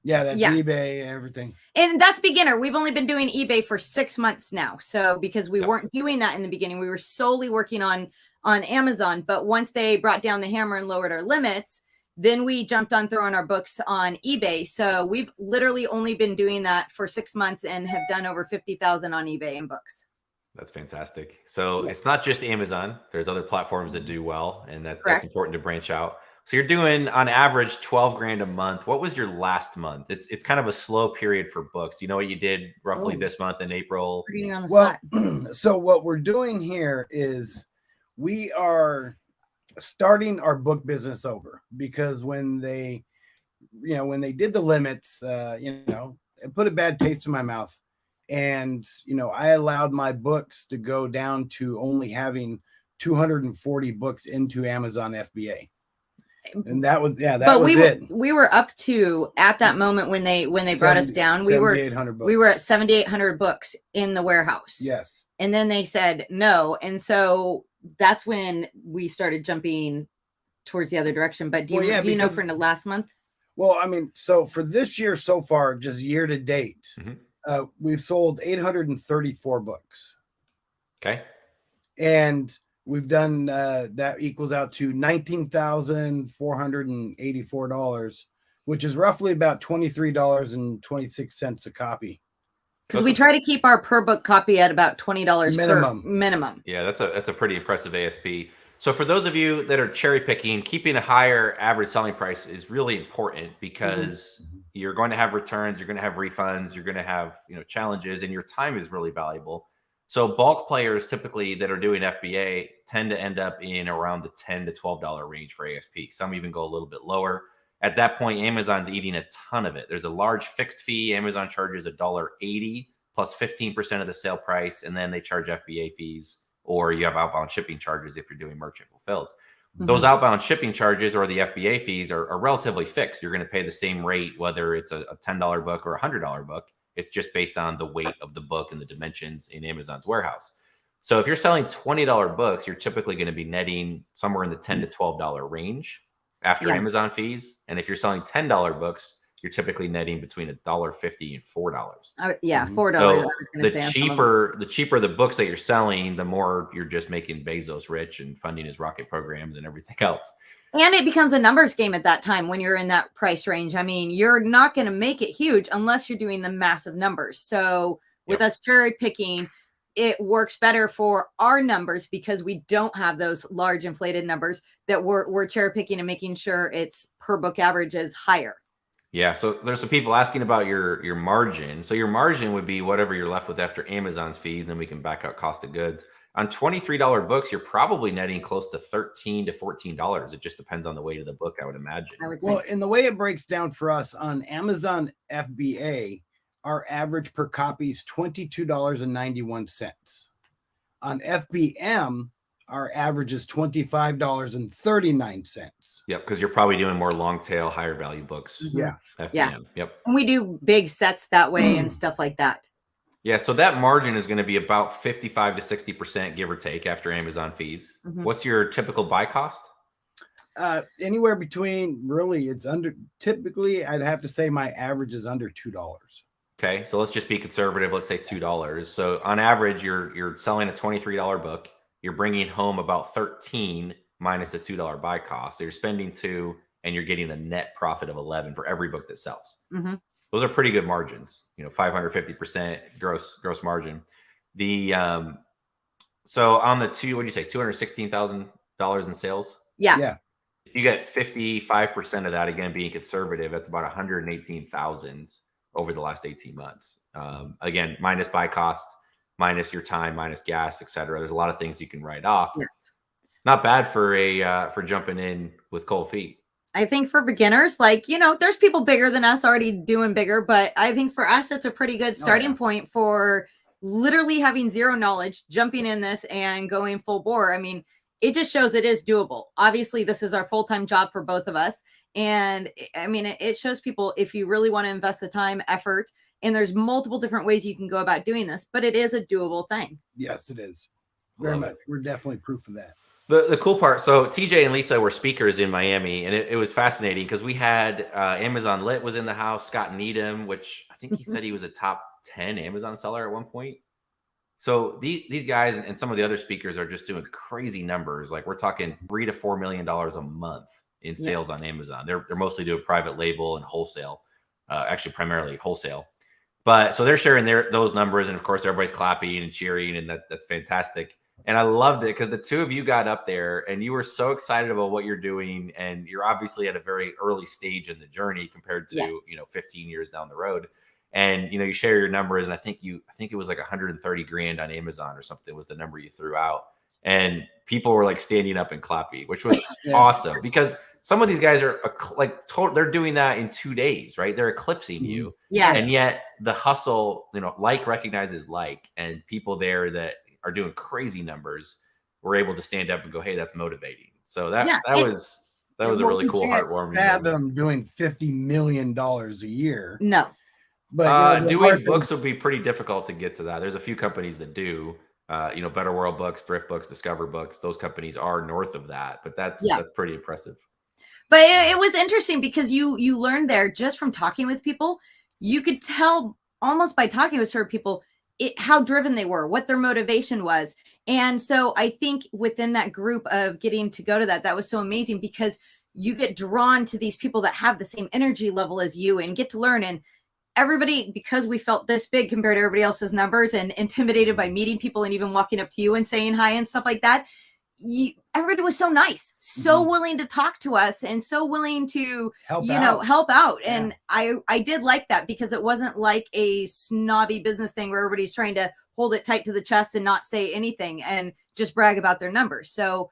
Yeah, that's eBay, everything. And that's beginner. We've only been doing eBay for 6 months now. So because we weren't doing that in the beginning, we were solely working on Amazon. But once they brought down the hammer and lowered our limits, then we jumped on throwing our books on eBay. So we've literally only been doing that for 6 months and have done over 50,000 on eBay in books. That's fantastic. So it's not just Amazon. There's other platforms that do well, and that's important to branch out. So you're doing on average 12 grand a month. What was your last month? It's kind of a slow period for books. Do you know what you did roughly this month in April? On the spot. So what we're doing here is we are starting our book business over, because when they did the limits, it put a bad taste in my mouth. And, I allowed my books to go down to only having 240 books into Amazon FBA. And that was it. We were up to, at that moment when they brought us down, we were at 7,800 books in the warehouse. Yes. And then they said no. And so that's when we started jumping towards the other direction. But do you know for the last month? Well, I mean, so for this year so far, just year to date, we've sold 834 books. Okay. And we've done that equals out to $19,484, which is roughly about $23.26 a copy. Because we try to keep our per book copy at about $20 minimum. Yeah, that's a pretty impressive ASP. So for those of you that are cherry picking, keeping a higher average selling price is really important, because you're going to have returns, you're going to have refunds, you're going to have challenges, and your time is really valuable. So bulk players typically that are doing FBA tend to end up in around the $10 to $12 range for ASP. Some even go a little bit lower. At that point, Amazon's eating a ton of it. There's a large fixed fee. Amazon charges $1.80 plus 15% of the sale price, and then they charge FBA fees, or you have outbound shipping charges if you're doing merchant fulfilled. Those outbound shipping charges or the FBA fees are relatively fixed. You're going to pay the same rate, whether it's a $10 book or a $100 book. It's just based on the weight of the book and the dimensions in Amazon's warehouse. So if you're selling $20 books, you're typically going to be netting somewhere in the $10 to $12 range after Amazon fees. And if you're selling $10 books, you're typically netting between $1.50 and $4. Yeah, $4. So I was gonna say the cheaper the books that you're selling, the more you're just making Bezos rich and funding his rocket programs and everything else. And it becomes a numbers game at that time when you're in that price range. I mean, you're not going to make it huge unless you're doing the massive numbers. So with us cherry picking, it works better for our numbers because we don't have those large inflated numbers that we're cherry picking and making sure its per book average is higher. Yeah. So there's some people asking about your margin. So your margin would be whatever you're left with after Amazon's fees. Then we can back out cost of goods. On $23 books, you're probably netting close to $13 to $14. It just depends on the weight of the book, I would imagine. Well, and the way it breaks down for us on Amazon FBA, our average per copy is $22.91. On FBM, our average is $25.39. Yep, because you're probably doing more long tail, higher value books. Yeah. FBM. Yeah. Yep. And we do big sets that way and stuff like that. Yeah, so that margin is going to be about 55 to 60%, give or take, after Amazon fees. What's your typical buy cost? Anywhere between, really, it's under, typically, I'd have to say my average is under $2. Okay, so let's just be conservative. Let's say $2. So on average, you're selling a $23 book. You're bringing home about 13 minus the $2 buy cost. So you're spending $2 and you're getting a net profit of 11 for every book that sells. Those are pretty good margins, 550% gross margin. The so on the what do you say, $216,000 in sales? Yeah. If you get 55% of that, again, being conservative, that's about 118,000 over the last 18 months. Again, minus buy cost, minus your time, minus gas, etc. There's a lot of things you can write off. Yes. Not bad for jumping in with cold feet. I think for beginners, there's people bigger than us already doing bigger, but I think for us, it's a pretty good starting point for literally having zero knowledge, jumping in this and going full bore. I mean, it just shows it is doable. Obviously, this is our full-time job for both of us. And I mean, it shows people if you really want to invest the time, effort, and there's multiple different ways you can go about doing this, but it is a doable thing. Yes, it is. Very much. We're definitely proof of that. The cool part, so TJ and Lisa were speakers in Miami, and it was fascinating because we had Amazon Lit was in the house, Scott Needham, which I think he said he was a top 10 Amazon seller at one point. So these guys and some of the other speakers are just doing crazy numbers. Like we're talking $3 to $4 million a month in sales on Amazon. They're mostly doing private label and wholesale, actually primarily wholesale. But so they're sharing those numbers, and of course everybody's clapping and cheering, and that's fantastic. And I loved it because the two of you got up there and you were so excited about what you're doing. And you're obviously at a very early stage in the journey compared to, 15 years down the road. And, you share your numbers. And I think it was like 130 grand on Amazon or something was the number you threw out. And people were like standing up and clapping, which was awesome because some of these guys are they're doing that in 2 days, right? They're eclipsing you. Yeah. And yet the hustle, like recognizes like, and people there that are doing crazy numbers, we're able to stand up and go, hey, that's motivating. So that was a really cool, heartwarming. Fathom doing $50 million a year. No, but doing books would be pretty difficult to get to that. There's a few companies that do. Better World Books, Thrift Books, Discover Books. Those companies are north of that, but that's pretty impressive. But it was interesting because you learned there just from talking with people. You could tell almost by talking with certain people how driven they were, what their motivation was. And so I think within that group of getting to go to that was so amazing because you get drawn to these people that have the same energy level as you and get to learn. And everybody, because we felt this big compared to everybody else's numbers and intimidated by meeting people and even walking up to you and saying hi and stuff like that, everybody was so nice, so willing to talk to us and so willing to help out. And I did like that because it wasn't like a snobby business thing where everybody's trying to hold it tight to the chest and not say anything and just brag about their numbers. So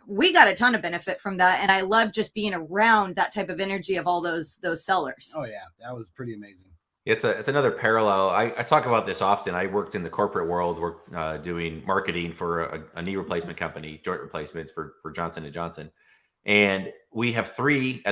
we got a ton of benefit from that. And I love just being around that type of energy of all those sellers. Oh yeah, that was pretty amazing. It's another parallel. I talk about this often. I worked in the corporate world. We're doing marketing for a knee replacement company, joint replacements for Johnson & Johnson. And we have three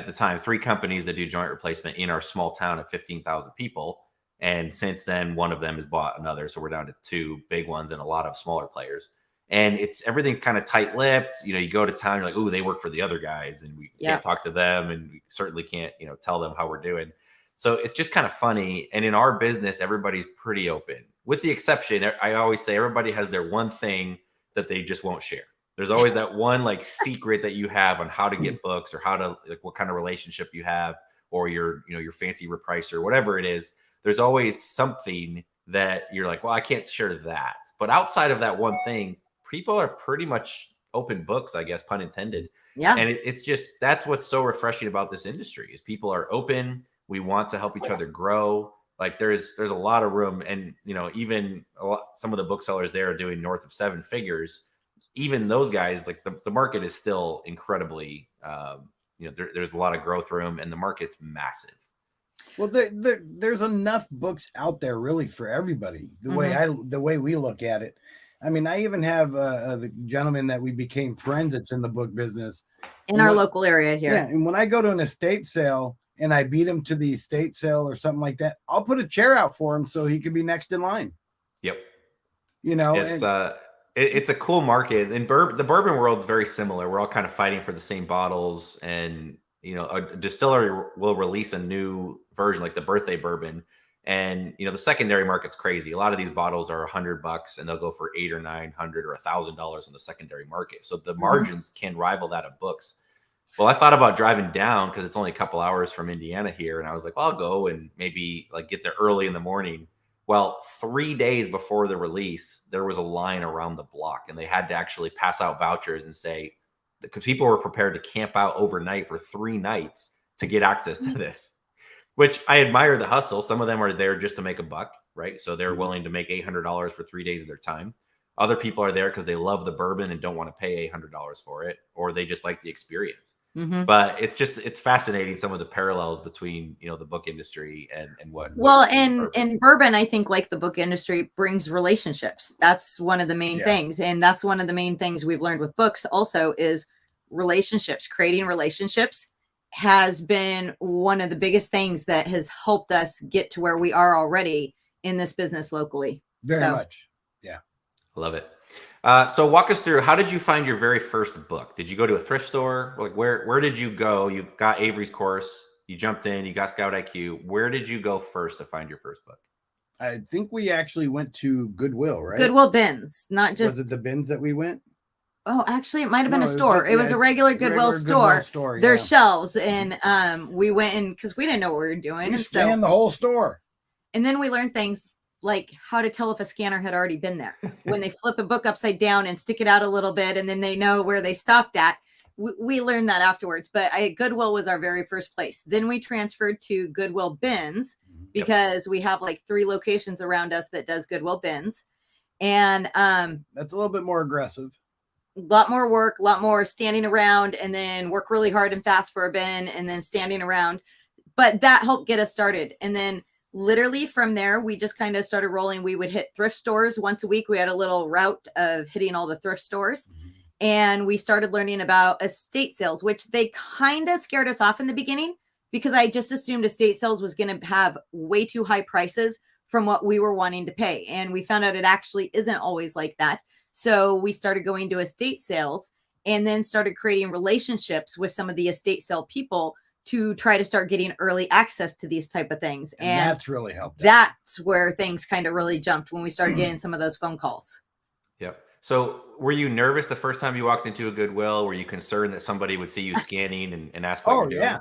companies that do joint replacement in our small town of 15,000 people. And since then, one of them has bought another. So we're down to two big ones and a lot of smaller players. And everything's kind of tight-lipped. You know, you go to town, you're like, ooh, they work for the other guys, and we can't talk to them, and we certainly can't, tell them how we're doing. So it's just kind of funny. And in our business, everybody's pretty open, with the exception. I always say everybody has their one thing that they just won't share. There's always that one like secret that you have on how to get books, or how to, like, what kind of relationship you have, or your fancy repricer, whatever it is. There's always something that you're like, well, I can't share that. But outside of that one thing, people are pretty much open books, I guess, pun intended. Yeah. And it's just, that's what's so refreshing about this industry, is people are open. We want to help each other grow. Like there's a lot of room. And, even some of the booksellers there are doing north of 7 figures. Even those guys, like the market is still incredibly, there's a lot of growth room, and the market's massive. Well, there's enough books out there really for everybody. The way we look at it. I mean, I even have the gentleman that we became friends that's in the book business in our local area here. Yeah, and when I go to an estate sale and I beat him to the estate sale or something like that, I'll put a chair out for him so he could be next in line. Yep. It's a cool market. And the bourbon world is very similar. We're all kind of fighting for the same bottles, and a distillery will release a new version, like the birthday bourbon. And, the secondary market's crazy. A lot of these bottles are $100 and they'll go for $800 or $900 or $1,000 in the secondary market. So the margins can rival that of books. Well, I thought about driving down, because it's only a couple hours from Indiana here. And I was like, well, I'll go and maybe like get there early in the morning. Well, 3 days before the release, there was a line around the block, and they had to actually pass out vouchers and say, because people were prepared to camp out overnight for 3 nights to get access to this. Which I admire the hustle. Some of them are there just to make a buck, right? So they're willing to make $800 for 3 days of their time. Other people are there because they love the bourbon and don't want to pay $800 for it, or they just like the experience. Mm-hmm. But it's fascinating, some of the parallels between, the book industry and what. And bourbon, I think, like the book industry, brings relationships. That's one of the main things. And that's one of the main things we've learned with books also, is relationships. Creating relationships has been one of the biggest things that has helped us get to where we are already in this business locally. Very much. Yeah. Love it. So walk us through, how did you find your very first book? Did you go to a thrift store? Like where did you go? You got Avery's course, you jumped in, you got Scout IQ. Where did you go first to find your first book? I think we actually went to Goodwill, right? Goodwill bins, not just. Was it the bins that we went? Oh, actually, it might have been a store. It was a regular Goodwill store. There's shelves, and we went in because we didn't know what we were doing. We scanned the whole store. And then we learned things like how to tell if a scanner had already been there. When they flip a book upside down and stick it out a little bit, and then they know where they stopped at. We learned that afterwards. But Goodwill was our very first place. Then we transferred to Goodwill bins, because we have like 3 locations around us that does Goodwill bins. And that's a little bit more aggressive. A lot more work, a lot more standing around, and then work really hard and fast for a bin, and then standing around. But that helped get us started. And then literally from there, we just kind of started rolling. We would hit thrift stores once a week. We had a little route of hitting all the thrift stores. And we started learning about estate sales, which they kind of scared us off in the beginning, because I just assumed estate sales was going to have way too high prices from what we were wanting to pay. And we found out it actually isn't always like that. So we started going to estate sales, and then started creating relationships with some of the estate sale people to try to start getting early access to these type of things. And that's really helped. That's where things kind of really jumped, when we started getting some of those phone calls. Yep. So were you nervous the first time you walked into a Goodwill? Were you concerned that somebody would see you scanning and ask what you're doing? Yeah.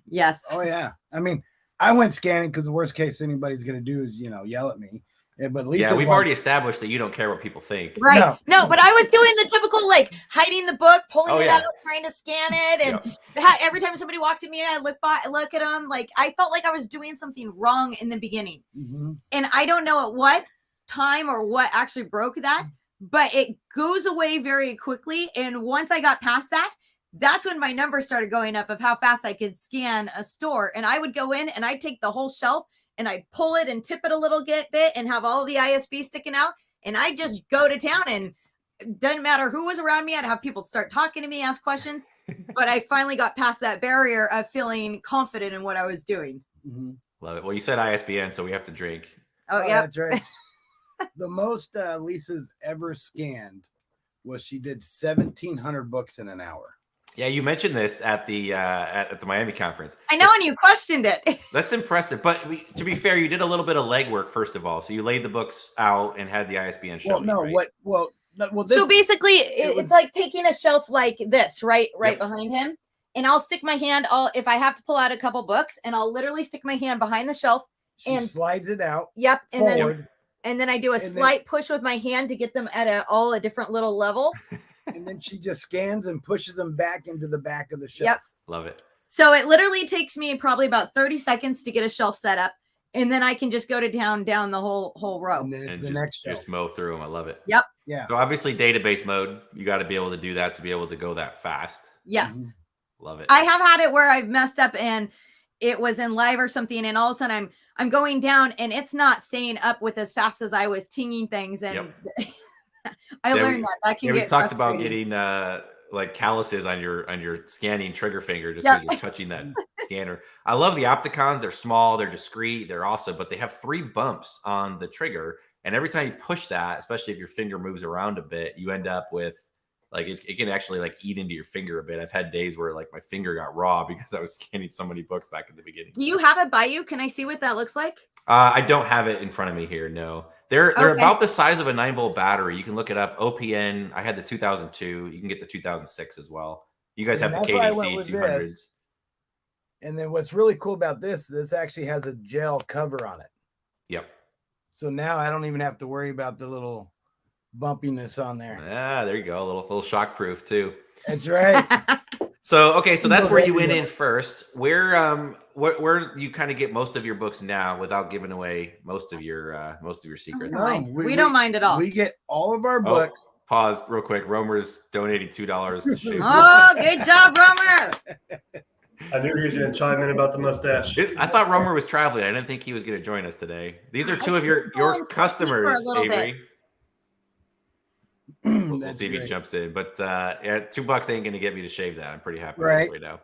Yes. Oh, yeah. I mean, I went scanning because the worst case anybody's going to do is, yell at me. Yeah, but Lisa, we've already established that you don't care what people think. Right. No, but I was doing the typical, like, hiding the book, pulling it out, trying to scan it. And every time somebody walked at me, I look at them. Like, I felt like I was doing something wrong in the beginning. Mm-hmm. And I don't know what time or what actually broke that, but it goes away very quickly. And once I got past that, that's when my numbers started going up of how fast I could scan a store. And I would go in and I'd take the whole shelf and I'd pull it and tip it a little bit and have all the ISB sticking out. And I just go to town, and it doesn't matter who was around me. I'd have people start talking to me, ask questions. But I finally got past that barrier of feeling confident in what I was doing. Mhm. Love it. Well, you said ISBN, so we have to drink. Oh, yeah. That's right. The most Lisa's ever scanned was she did 1,700 books in an hour. Yeah, you mentioned this at the Miami conference. I know, and you questioned it. That's impressive. But to be fair, you did a little bit of legwork first of all. So you laid the books out and had the ISBN show. Well, no, right? this, So basically, it was- it's like taking a shelf like this, right Yep. behind him. And I'll stick my hand, if I have to pull out a couple books, and I'll literally stick my hand behind the shelf. she and- slides it out Yep. And forward, then I do a then- slight push with my hand to get them at a different little level. and then she just scans and pushes them back into the back of the shelf. Yep. Love it. So it literally takes me probably about 30 seconds to get a shelf set up. And then I can just go to down the whole row. And then it's And the just, next shelf. just mow through them. I love it. Yep. Yeah. So obviously database mode, you got to be able to do that to be able to go that fast. Yes. Love it. I have had it where I've messed up and it was in live or something, and all of a sudden I'm going down and it's not staying up with as fast as I was tinging things. And I learned that can Yeah, get we talked about frustrating. getting like calluses on your scanning trigger finger just because you're touching that scanner. I love the Opticons. They're small, they're discreet, they're awesome, but they have 3 bumps on the trigger. And every time you push that, especially if your finger moves around a bit, you end up with like it can actually like eat into your finger a bit. I've had days where like my finger got raw because I was scanning so many books back in the beginning. Do you have it by you? Can I see what that looks like? I don't have it in front of me here. No, they're Okay. about the size of a 9-volt battery. You can look it up. OPN. I had the 2002. You can get the 2006 as well. You guys And have the that's why I went KDC with 200s. this. And then what's really cool about this actually has a gel cover on it. Yep. So now I don't even have to worry about the little bumpiness on there. Ah, there you go. A little shock proof too. That's right. So okay, so that's where you went Radio. in first. Where you kind of get most of your books now without giving away most of your secrets. No. We don't mind at all. We get all of our Oh, books. pause real quick. Romer's donating $2 to shoot. Oh, good job, Romer. I knew he was going to chime in about the mustache. I thought Romer was traveling. I didn't think he was going to join us today. These are two of your going to customers, for a little bit. Avery. We'll That's see if he great. jumps in. But yeah, $2 ain't going to get me to shave that. I'm pretty happy Right. right now.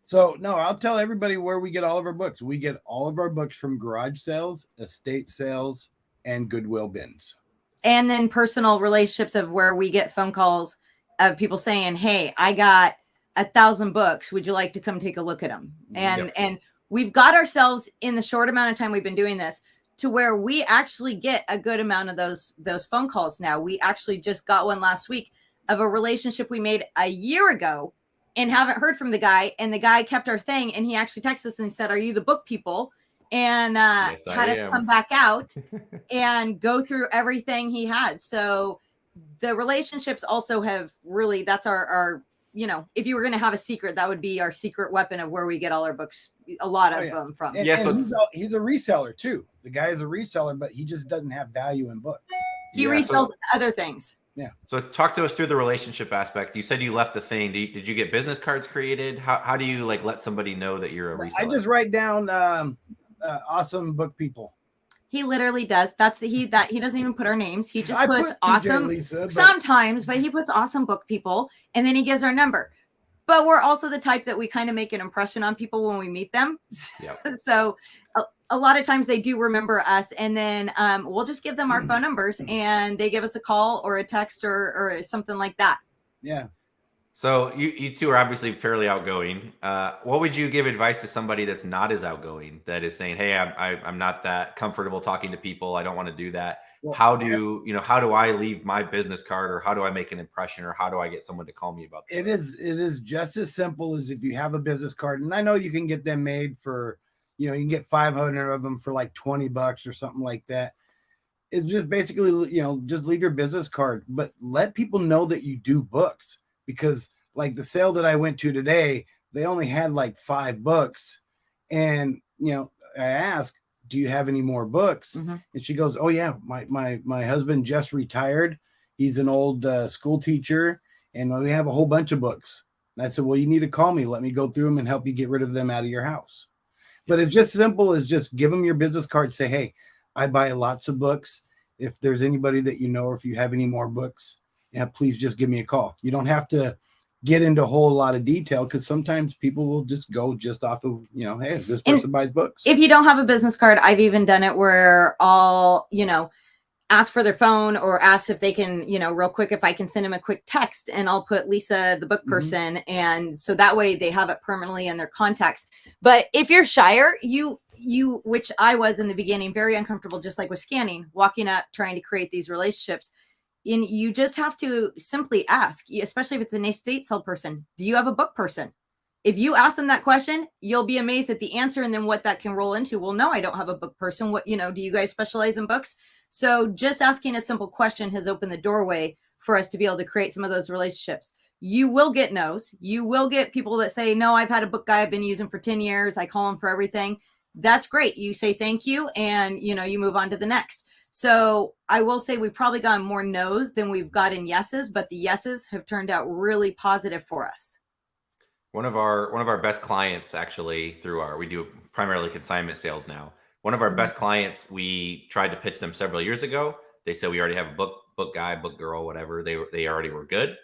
So no, I'll tell everybody where we get all of our books. We get all of our books from garage sales, estate sales, and Goodwill bins. And then personal relationships of where we get phone calls of people saying, "Hey, I got 1,000 books. Would you like to come take a look at them?" And we've got ourselves in the short amount of time we've been doing this to where we actually get a good amount of those phone calls now. We actually just got one last week of a relationship we made a year ago and haven't heard from the guy. And the guy kept our thing, and he actually texted us and he said, "Are you the book people?" And Yes, I had us am. come back out and go through everything he had. So the relationships also have really, that's our if you were going to have a secret, that would be our secret weapon of where we get all our books, a lot of them from. And, Yeah, and so- he's a reseller too. The guy is a reseller, but he just doesn't have value in books. He Yeah, resells other things. So talk to us through the relationship aspect. You said you left the thing. Did you get business cards created? How do you like let somebody know that you're a reseller? I just write down awesome book people. He literally does. He doesn't even put our names. He just I puts put TJ awesome Lisa, but sometimes, but he puts awesome book people, and then he gives our number. But we're also the type that we kind of make an impression on people when we meet them. Yep. So a lot of times they do remember us, and then we'll just give them our phone numbers, and they give us a call or a text or something like that. yeah. So you two are obviously fairly outgoing. What would you give advice to somebody that's not as outgoing, that is saying, "Hey, I'm not that comfortable talking to people. I don't want to do that." Well, How do I leave my business card, or how do I make an impression, or how do I get someone to call me about that? It is just as simple as if you have a business card, and I know you can get them made for, you can get 500 of them for like $20 or something like that. It's just basically, just leave your business card, but let people know that you do books, because like the sale that I went to today, they only had like 5 books, and I asked, do you have any more books? Mm-hmm. And she goes, oh yeah, my husband just retired. He's an old school teacher, and we have a whole bunch of books. And I said, well, you need to call me. Let me go through them and help you get rid of them out of your house. But it's just simple as just give them your business card. Say, hey, I buy lots of books. If there's anybody that you know, or if you have any more books, yeah, please just give me a call. You don't have to get into a whole lot of detail, because sometimes people will just go just off of, hey, this person buys books. If you don't have a business card, I've even done it where I'll, ask for their phone or ask if they can, real quick, if I can send them a quick text, and I'll put Lisa, the book person. And so that way they have it permanently in their contacts. But if you're shyer, you, which I was in the beginning, very uncomfortable, just like with scanning, walking up, trying to create these relationships. And you just have to simply ask, especially if it's an estate sale person, do you have a book person? If you ask them that question, you'll be amazed at the answer, and then what that can roll into. Well, no, I don't have a book person. What, do you guys specialize in books? So just asking a simple question has opened the doorway for us to be able to create some of those relationships. You will get no's. You will get people that say, no, I've had a book guy I've been using for 10 years. I call him for everything. That's great. You say thank you, and, you move on to the next. So I will say we probably got more no's than we've gotten yeses, but the yeses have turned out really positive for us. One of our best clients, actually, we do primarily consignment sales now. One of our best clients, we tried to pitch them several years ago. They said we already have a book guy, book girl, whatever. They already were good.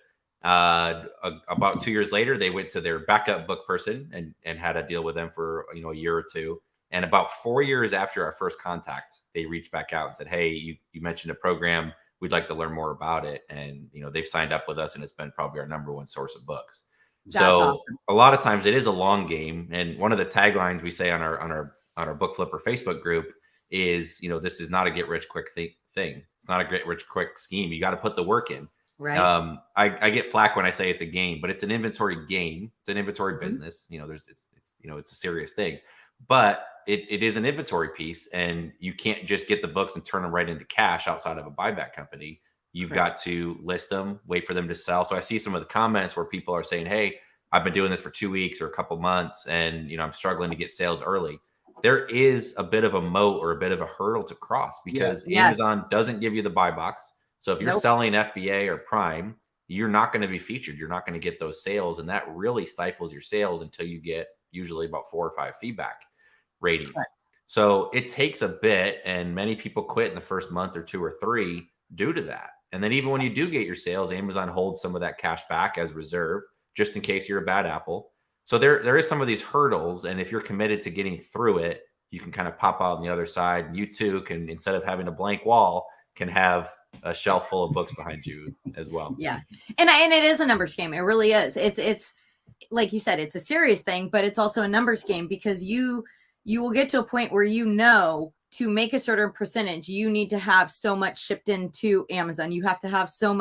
About 2 years later, they went to their backup book person and had a deal with them for a year or two. And about 4 years after our first contact, they reached back out and said, hey, you mentioned a program. We'd like to learn more about it. And they've signed up with us, and it's been probably our number one source of books. That's so awesome. A lot of times it is a long game. And one of the taglines we say on our book flipper Facebook group is, this is not a get rich quick thing. It's not a get rich quick scheme. You got to put the work in. Right. I get flack when I say it's a game, but it's an inventory game. It's an inventory business. It's a serious thing, but it is an inventory piece, and you can't just get the books and turn them right into cash outside of a buyback company. You've got to list them, wait for them to sell. So I see some of the comments where people are saying, hey, I've been doing this for 2 weeks or a couple months, and I'm struggling to get sales early. There is a bit of a moat or a bit of a hurdle to cross, because Amazon doesn't give you the buy box. So if you're selling FBA or Prime, you're not going to be featured. You're not going to get those sales. And that really stifles your sales until you get usually about 4 or 5 feedback ratings. Right. So it takes a bit, and many people quit in the first month or 2 or 3 due to that. And then even when you do get your sales, Amazon holds some of that cash back as reserve, just in case you're a bad apple. So there is some of these hurdles. And if you're committed to getting through it, you can kind of pop out on the other side. And you too can, instead of having a blank wall, can have a shelf full of books behind you as well. Yeah. And it is a numbers game. It really is. It's like you said, it's a serious thing, but it's also a numbers game, because you will get to a point where, to make a certain percentage, you need to have so much shipped into Amazon. You have to have so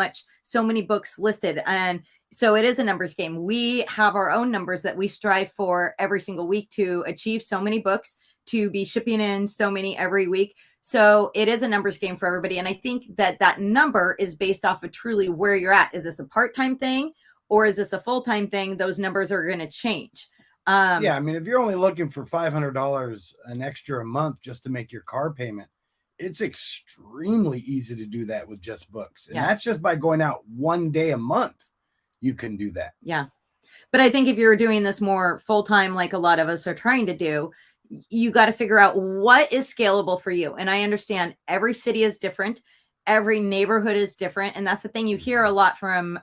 many books listed. And so it is a numbers game. We have our own numbers that we strive for every single week to achieve so many books, to be shipping in so many every week. So it is a numbers game for everybody. And I think that number is based off of truly where you're at. Is this a part-time thing, or is this a full-time thing? Those numbers are going to change. Yeah, I mean, if you're only looking for $500 an extra a month just to make your car payment, it's extremely easy to do that with just books. And that's just by going out 1 day a month. You can do that. Yeah. But I think if you're doing this more full-time, like a lot of us are trying to do, you got to figure out what is scalable for you. And I understand every city is different. Every neighborhood is different. And that's the thing you hear a lot from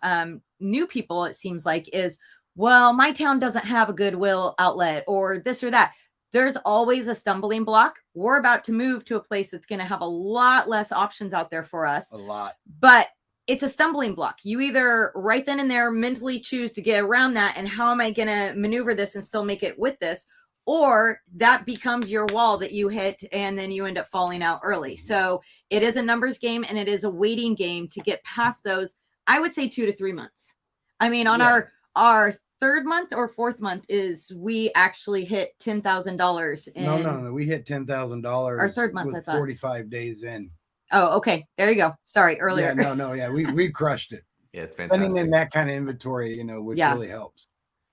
new people, it seems like, is, well, my town doesn't have a Goodwill outlet or this or that. There's always a stumbling block. We're about to move to a place that's going to have a lot less options out there for us. A lot. But it's a stumbling block. You either right then and there mentally choose to get around that, and how am I going to maneuver this and still make it with this? Or that becomes your wall that you hit, and then you end up falling out early. So it is a numbers game, and it is a waiting game to get past those, I would say 2 to 3 months. I mean, on our third month or fourth month is we actually hit $10,000. No. We hit $10,000. Our third month, I thought. 45 days in. Oh, okay. There you go. Sorry, earlier. Yeah, no. Yeah, we crushed it. Yeah, it's fantastic. Spending in that kind of inventory, which really helps.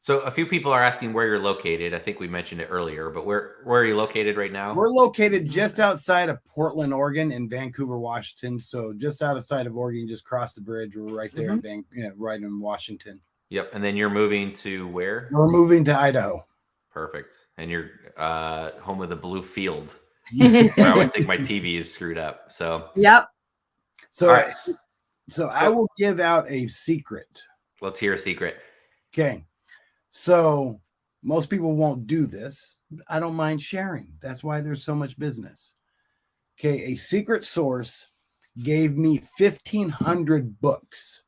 So a few people are asking where you're located. I think we mentioned it earlier, but where are you located right now? We're located just outside of Portland, Oregon, and Vancouver, Washington. So just outside of Oregon, just cross the bridge. We're right there, right in Washington. Yep. And then you're moving to where? We're moving to Idaho. Perfect. And you're home of the blue field. I always think my TV is screwed up. So yep. So, all right. So I will give out a secret. Let's hear a secret. Okay. So most people won't do this. I don't mind sharing. That's why there's so much business. Okay. A secret source gave me 1,500 books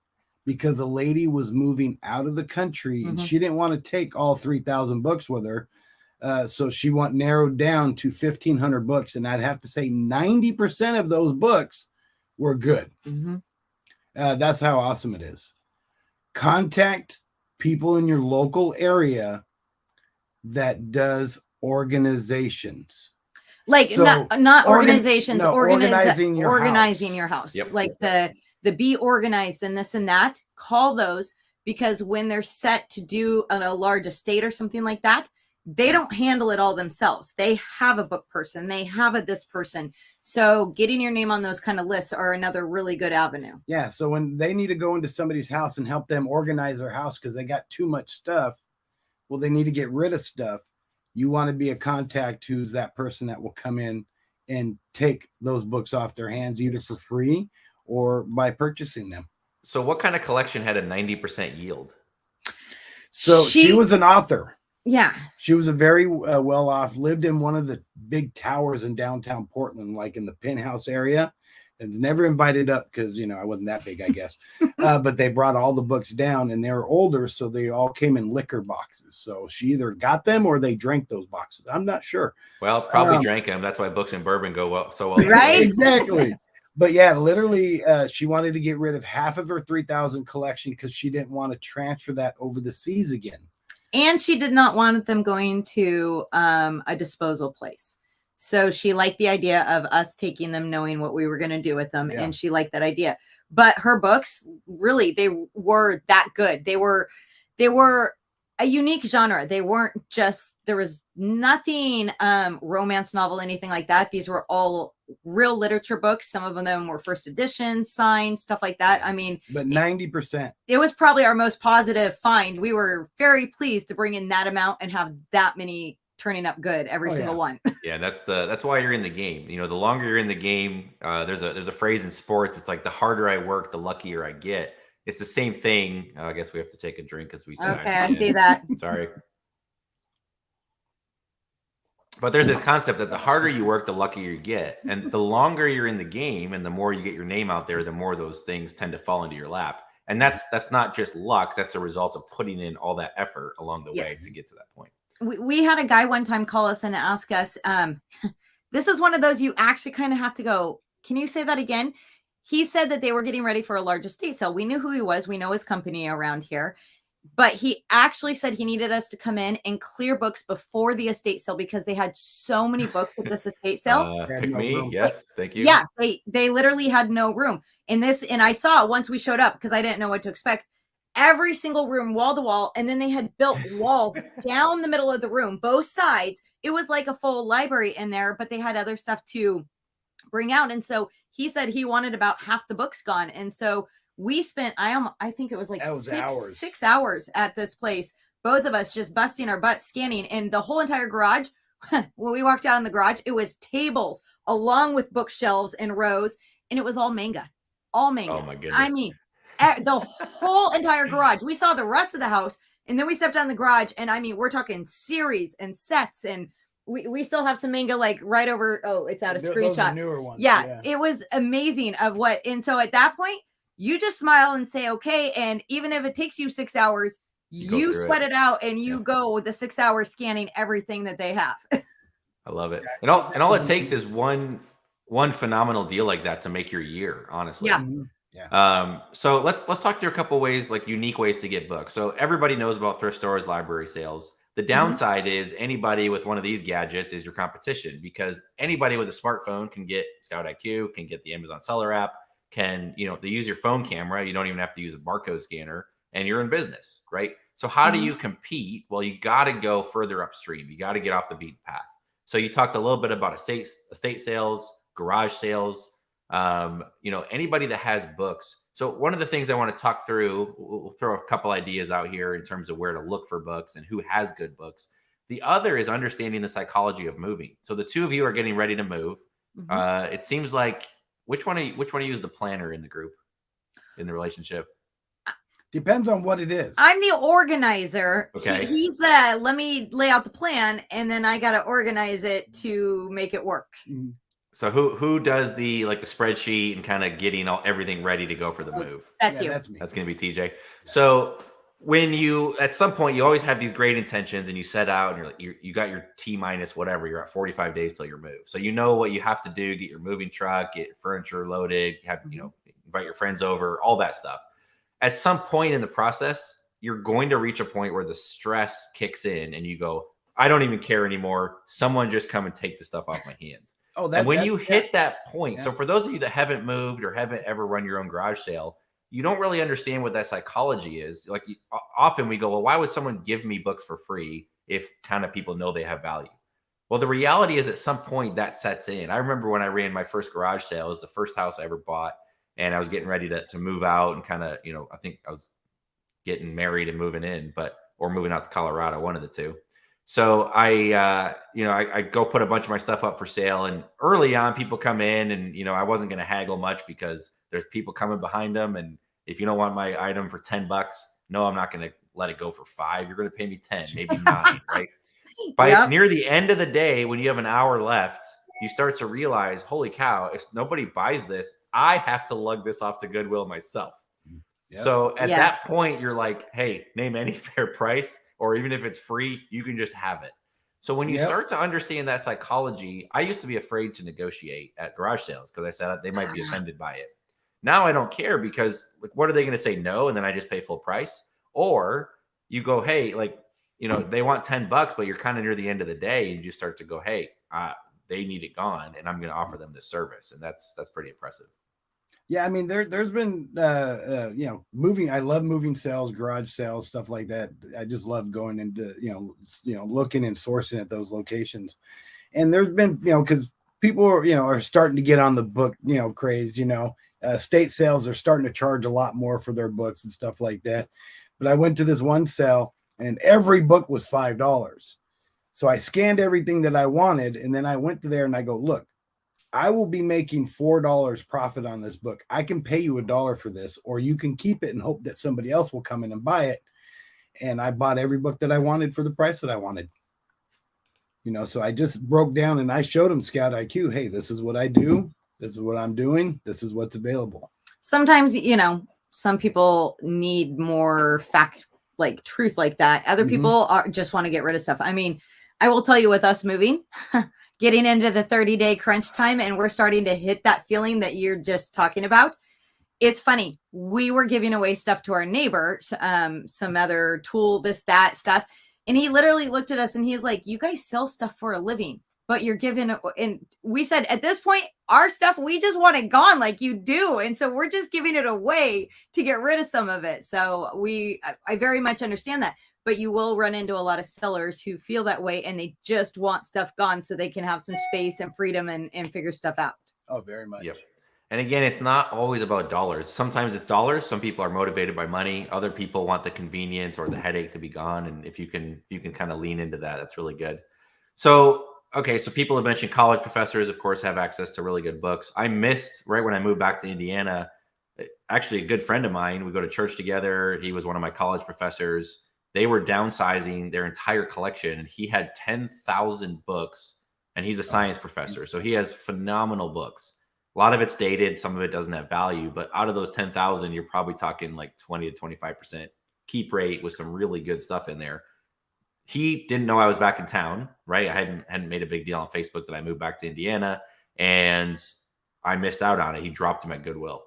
because a lady was moving out of the country and she didn't want to take all 3,000 books with her. So she narrowed down to 1,500 books. And I'd have to say 90% of those books were good. That's how awesome it is. Contact people in your local area that does organizations. Like So, not organizations, organizing your house. Yep. Like the be organized and this and that. Call those, because when they're set to do a large estate or something like that, they don't handle it all themselves. They have a book person. They have this person. So getting your name on those kind of lists are another really good avenue. Yeah. So when they need to go into somebody's house and help them organize their house because they got too much stuff, well, they need to get rid of stuff. You want to be a contact who's that person that will come in and take those books off their hands, either for free or by purchasing them. So what kind of collection had a 90% yield? So she was an author. Yeah. She was a very well-off, lived in one of the big towers in downtown Portland, like in the penthouse area. And never invited up because, I wasn't that big, I guess. But they brought all the books down and they were older. So they all came in liquor boxes. So she either got them or they drank those boxes. I'm not sure. Well, probably drank them. That's why books and bourbon go so well. Right? Exactly. But yeah, literally, she wanted to get rid of half of her 3,000 collection because she didn't want to transfer that over the seas again. And she did not want them going to a disposal place. So she liked the idea of us taking them, knowing what we were going to do with them. Yeah. And she liked that idea. But her books, really, they were that good. They were a unique genre. They weren't just, there was nothing romance novel, anything like that. These were all real literature books. Some of them were first edition, signed, stuff like that. I mean, but 90%. It was probably our most positive find. We were very pleased to bring in that amount and have that many turning up good every single one. Yeah, that's why you're in the game. The longer you're in the game, there's a phrase in sports. It's like the harder I work, the luckier I get. It's the same thing. I guess we have to take a drink as we say. Okay, I see that. Sorry. But there's this concept that the harder you work, the luckier you get. And the longer you're in the game and the more you get your name out there, the more those things tend to fall into your lap. And that's not just luck. That's a result of putting in all that effort along the way to get to that point. We had a guy one time call us and ask us, this is one of those you actually kind of have to go, can you say that again? He said that they were getting ready for a large estate sale. We knew who he was. We know his company around here. But he actually said he needed us to come in and clear books before the estate sale because they had so many books at this estate sale. Pick me. Yes. Thank you. Yeah. They literally had no room in this. And I saw it once we showed up because I didn't know what to expect. Every single room, wall to wall. And then they had built walls down the middle of the room, both sides. It was like a full library in there, but they had other stuff to bring out. And so he said he wanted about half the books gone. And so we spent, I think it was like 6 hours at this place. Both of us just busting our butts scanning, and the whole entire garage. When we walked out in the garage, it was tables along with bookshelves and rows, and it was all manga, all manga. Oh my goodness. I mean, the whole entire garage. We saw the rest of the house, and then we stepped on the garage, and I mean, we're talking series and sets, and we still have some manga like right over. Oh, it's out of screenshot. Those are newer ones. Yeah, it was amazing of what. And so at that point, you just smile and say, okay. And even if it takes you 6 hours, you sweat it out and you go with the 6 hours scanning everything that they have. I love it. And all it takes is one phenomenal deal like that to make your year, honestly. Yeah. Yeah. So let's talk through a couple ways, like unique ways to get books. So everybody knows about thrift stores, library sales. The downside is anybody with one of these gadgets is your competition, because anybody with a smartphone can get Scout IQ, can get the Amazon Seller app, can, they use your phone camera. You don't even have to use a barcode scanner, and you're in business, right? So how do you compete? Well, you got to go further upstream. You got to get off the beaten path. So you talked a little bit about estate sales, garage sales, anybody that has books. So one of the things I want to talk through, we'll throw a couple ideas out here in terms of where to look for books and who has good books. The other is understanding the psychology of moving. So the two of you are getting ready to move. It seems like which one of you is the planner in the group, in the relationship? Depends on what it is. I'm the organizer. Okay. He's the, let me lay out the plan, and then I got to organize it to make it work. So who does the spreadsheet and kind of getting everything ready to go for the move? That's you. That's me. That's going to be TJ. So when you, at some point, you always have these great intentions and you set out and you're like, you got your T minus whatever, you're at 45 days till your move. So you know what you have to do, get your moving truck, get furniture loaded, have, invite your friends over, all that stuff. At some point in the process, you're going to reach a point where the stress kicks in and you go, I don't even care anymore. Someone just come and take the stuff off my hands. And when you hit that point, so for those of you that haven't moved or haven't ever run your own garage sale, you don't really understand what that psychology is. Like often we go, well, why would someone give me books for free if kind of people know they have value? Well, the reality is at some point that sets in. I remember when I ran my first garage sale, it was the first house I ever bought. And I was getting ready to move out and kind of, I think I was getting married and moving in, or moving out to Colorado, one of the two. So I go put a bunch of my stuff up for sale, and early on people come in and, I wasn't going to haggle much because there's people coming behind them. And if you don't want my item for $10, no, I'm not going to let it go for $5. You're going to pay me 10, maybe 9, right? By near the end of the day, when you have an hour left, you start to realize, holy cow, if nobody buys this, I have to lug this off to Goodwill myself. Yep. So at that point, you're like, hey, name any fair price, or even if it's free, you can just have it. So when you start to understand that psychology, I used to be afraid to negotiate at garage sales because I said they might be offended by it. Now I don't care because what are they going to say? No. And then I just pay full price. Or you go, hey, they want $10, but you're kind of near the end of the day and you just start to go, hey, they need it gone and I'm going to offer them this service. And that's pretty impressive. Yeah. I mean, there's been, moving. I love moving sales, garage sales, stuff like that. I just love going into, looking and sourcing at those locations. And there's been, because people are starting to get on the book, craze, estate sales are starting to charge a lot more for their books and stuff like that. But I went to this one sale and every book was $5. So I scanned everything that I wanted. And then I went to there and I go, look, I will be making $4 profit on this book. I can pay you $1 for this, or you can keep it and hope that somebody else will come in and buy it. And I bought every book that I wanted for the price that I wanted. So I just broke down and I showed them Scout IQ. Hey, this is what I do. This is what I'm doing. This is what's available. Sometimes, some people need more fact, like truth like that. Other people just want to get rid of stuff. I mean, I will tell you with us moving, getting into the 30-day crunch time, and we're starting to hit that feeling that you're just talking about. It's funny. We were giving away stuff to our neighbor, some other tool, this, that stuff. And he literally looked at us and he's like, you guys sell stuff for a living, but you're giving it. And we said, at this point, our stuff, we just want it gone like you do. And so we're just giving it away to get rid of some of it. So I very much understand that. But you will run into a lot of sellers who feel that way and they just want stuff gone so they can have some space and freedom and figure stuff out. Oh, very much. Yep. And again, it's not always about dollars. Sometimes it's dollars. Some people are motivated by money. Other people want the convenience or the headache to be gone. And if you can kind of lean into that, that's really good. So, okay. So people have mentioned college professors, of course, have access to really good books. I missed right when I moved back to Indiana, actually a good friend of mine, we go to church together. He was one of my college professors. They were downsizing their entire collection and he had 10,000 books and he's a science professor. So he has phenomenal books. A lot of it's dated. Some of it doesn't have value, but out of those 10,000, you're probably talking like 20 to 25% keep rate with some really good stuff in there. He didn't know I was back in town, right? I hadn't made a big deal on Facebook that I moved back to Indiana and I missed out on it. He dropped them at Goodwill.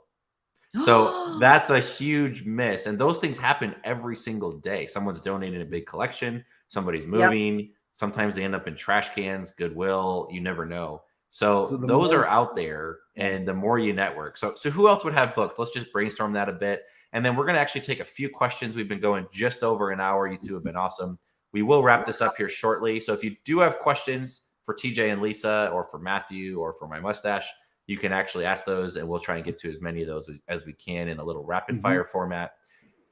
So that's a huge miss. And those things happen every single day. Someone's donating a big collection. Somebody's moving. Yep. Sometimes they end up in trash cans, Goodwill. You never know. So So the those more- are out there, and the more you network. So who else would have books? Let's just brainstorm that a bit. And then we're going to actually take a few questions. We've been going just over an hour. You two have been awesome. We will wrap this up here shortly. So if you do have questions for TJ and Lisa, or for Matthew, or for my mustache, you can actually ask those, and we'll try and get to as many of those as we can in a little rapid fire format.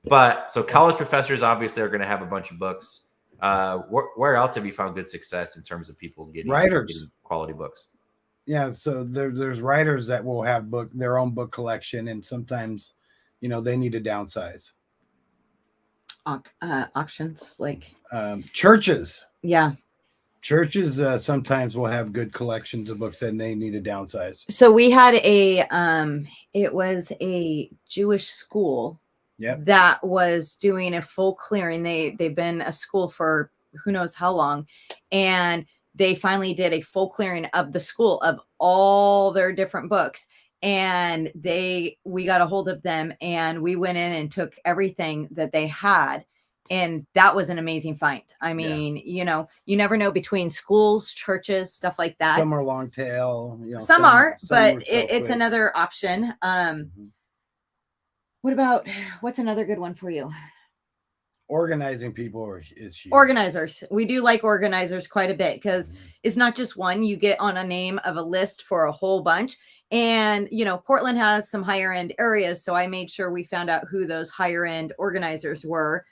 But so college professors obviously are going to have a bunch of books. Where else have you found good success in terms of people getting quality books? Yeah, so there's writers that will have their own book collection, and sometimes, they need to downsize. Auctions, like Churches. yeah. Churches sometimes will have good collections of books and they need to downsize. So we had it was a Jewish school that was doing a full clearing. They've been a school for who knows how long, and they finally did a full clearing of the school of all their different books. And we got a hold of them, and we went in and took everything that they had. And that was an amazing find. I mean, you never know between schools, churches, stuff like that. Some are long tail. Some are, but it's another option. What's another good one for you? Organizing people is huge. Organizers. We do like organizers quite a bit, because it's not just one. You get on a name of a list for a whole bunch. And, Portland has some higher end areas. So I made sure we found out who those higher end organizers were.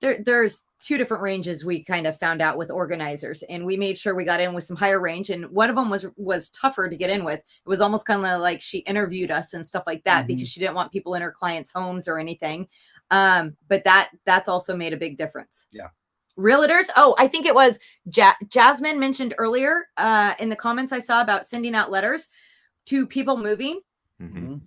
There's two different ranges we kind of found out with organizers, and we made sure we got in with some higher range. And one of them was tougher to get in with. It was almost kind of like she interviewed us and stuff like that, because she didn't want people in her clients' homes or anything. But that's also made a big difference. Yeah. Realtors. Oh, I think it was Jasmine mentioned earlier in the comments I saw about sending out letters to people moving.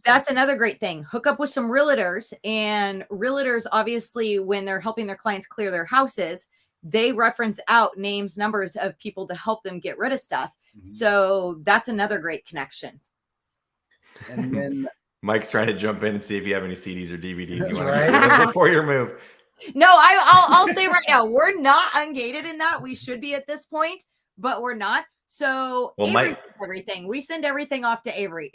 That's another great thing. Hook up with some realtors, and realtors, obviously, when they're helping their clients clear their houses, they reference out names, numbers of people to help them get rid of stuff. So that's another great connection. And then Mike's trying to jump in and see if you have any CDs or DVDs you want to before your move. No, I'll say right now, we're not ungated in that. We should be at this point, but we're not. So Avery does everything. We send everything off to Avery.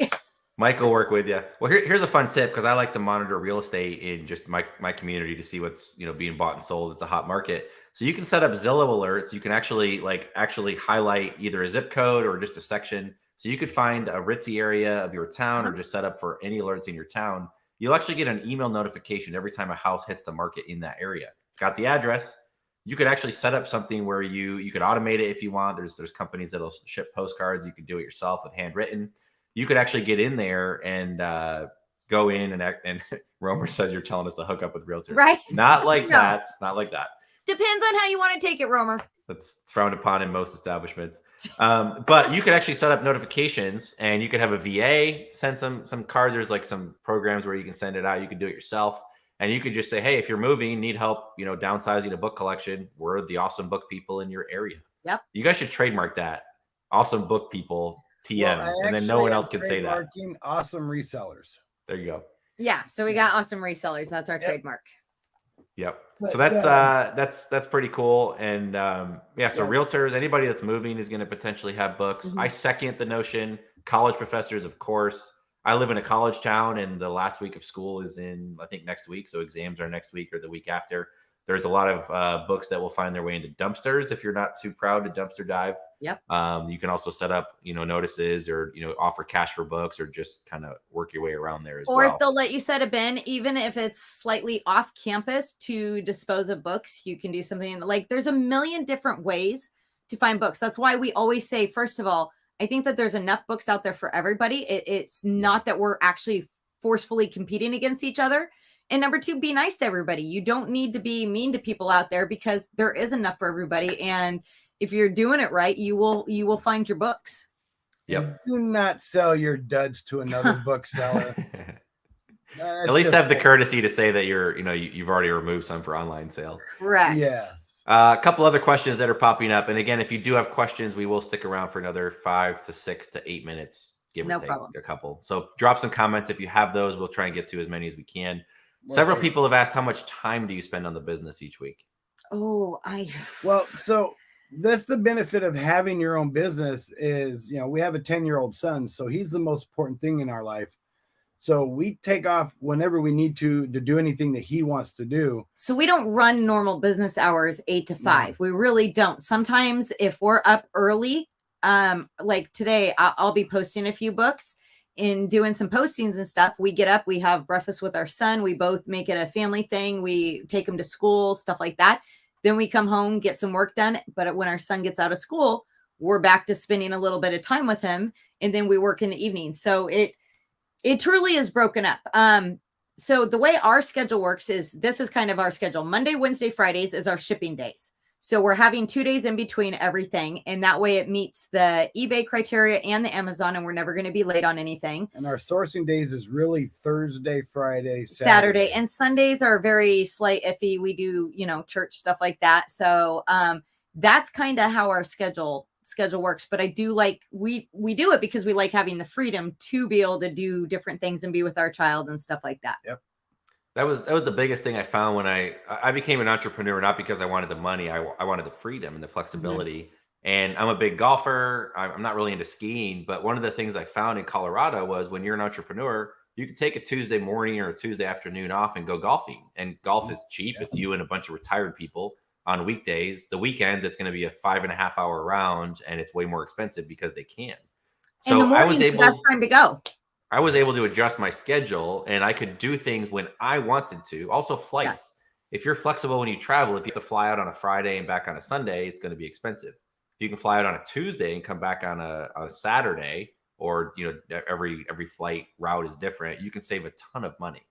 Mike will work with you. Well, here's a fun tip, because I like to monitor real estate in just my community to see what's being bought and sold. It's a hot market. So you can set up Zillow alerts. You can actually highlight either a zip code or just a section. So you could find a ritzy area of your town, or just set up for any alerts in your town. You'll actually get an email notification every time a house hits the market in that area. It's got the address. You could actually set up something where you could automate it if you want. There's companies that'll ship postcards. You can do it yourself with handwritten. You could actually get in there and go in and Romer says you're telling us to hook up with realtors. Right. Not like that. Not like that. Depends on how you want to take it, Romer. That's frowned upon in most establishments. But you could actually set up notifications, and you could have a VA send some cards. There's like some programs where you can send it out. You can do it yourself. And you could just say, hey, if you're moving, need help, downsizing a book collection, we're the awesome book people in your area. Yep. You guys should trademark that. Awesome book people. TM, and then no one else can say that. Awesome resellers. There you go. Yeah, so we got awesome resellers. That's our trademark. Yep. So that's pretty cool. And so realtors, anybody that's moving is going to potentially have books. I second the notion. College professors, of course. I live in a college town, and the last week of school is in, I think, next week. So exams are next week or the week after. There's a lot of books that will find their way into dumpsters if you're not too proud to dumpster dive. Yep. You can also set up, notices, or, offer cash for books, or just kind of work your way around there as well. Or if they'll let you set a bin, even if it's slightly off campus, to dispose of books, you can do something like, there's a million different ways to find books. That's why we always say, first of all, I think that there's enough books out there for everybody. It's not that we're actually forcefully competing against each other. And number two, be nice to everybody. You don't need to be mean to people out there, because there is enough for everybody. And if you're doing it right, you will find your books. Yep. Do not sell your duds to another bookseller. At least have the courtesy to say that you've already removed some for online sale. Correct. Yes. A couple other questions that are popping up. And again, if you do have questions, we will stick around for another 5 to 6 to 8 minutes. Give or take a couple. So drop some comments if you have those. We'll try and get to as many as we can. Several people have asked, how much time do you spend on the business each week? Oh, so That's the benefit of having your own business is, we have a 10-year-old son, so he's the most important thing in our life. So we take off whenever we need to do anything that he wants to do. So we don't run normal business hours 8 to 5. No. We really don't. Sometimes if we're up early, like today, I'll be posting a few books and doing some postings and stuff. We get up, we have breakfast with our son. We both make it a family thing. We take him to school, stuff like that. Then we come home, get some work done. But when our son gets out of school, we're back to spending a little bit of time with him. And then we work in the evening. So it truly is broken up. So the way our schedule works is this is kind of our schedule. Monday, Wednesday, Fridays is our shipping days. So we're having 2 days in between everything. And that way it meets the eBay criteria and the Amazon, and we're never going to be late on anything. And our sourcing days is really Thursday, Friday, Saturday. And Sundays are very slight iffy. We do, church stuff like that. So that's kind of how our schedule works. But I do like, we do it because we like having the freedom to be able to do different things and be with our child and stuff like that. Yep. That was the biggest thing I found when I became an entrepreneur, not because I wanted the money. I wanted the freedom and the flexibility. Mm-hmm. And I'm a big golfer. I'm not really into skiing, but one of the things I found in Colorado was when you're an entrepreneur, you can take a Tuesday morning or a Tuesday afternoon off and go golfing. And golf is cheap. Yeah. It's you and a bunch of retired people on weekdays. The weekends, it's going to be a 5.5 hour round, and it's way more expensive because they can. So and the morning's the best time to go. I was able to adjust my schedule, and I could do things when I wanted to. Also, flights. Yes. If you're flexible when you travel, if you have to fly out on a Friday and back on a Sunday, it's going to be expensive. If you can fly out on a Tuesday and come back on a Saturday, or every flight route is different, you can save a ton of money.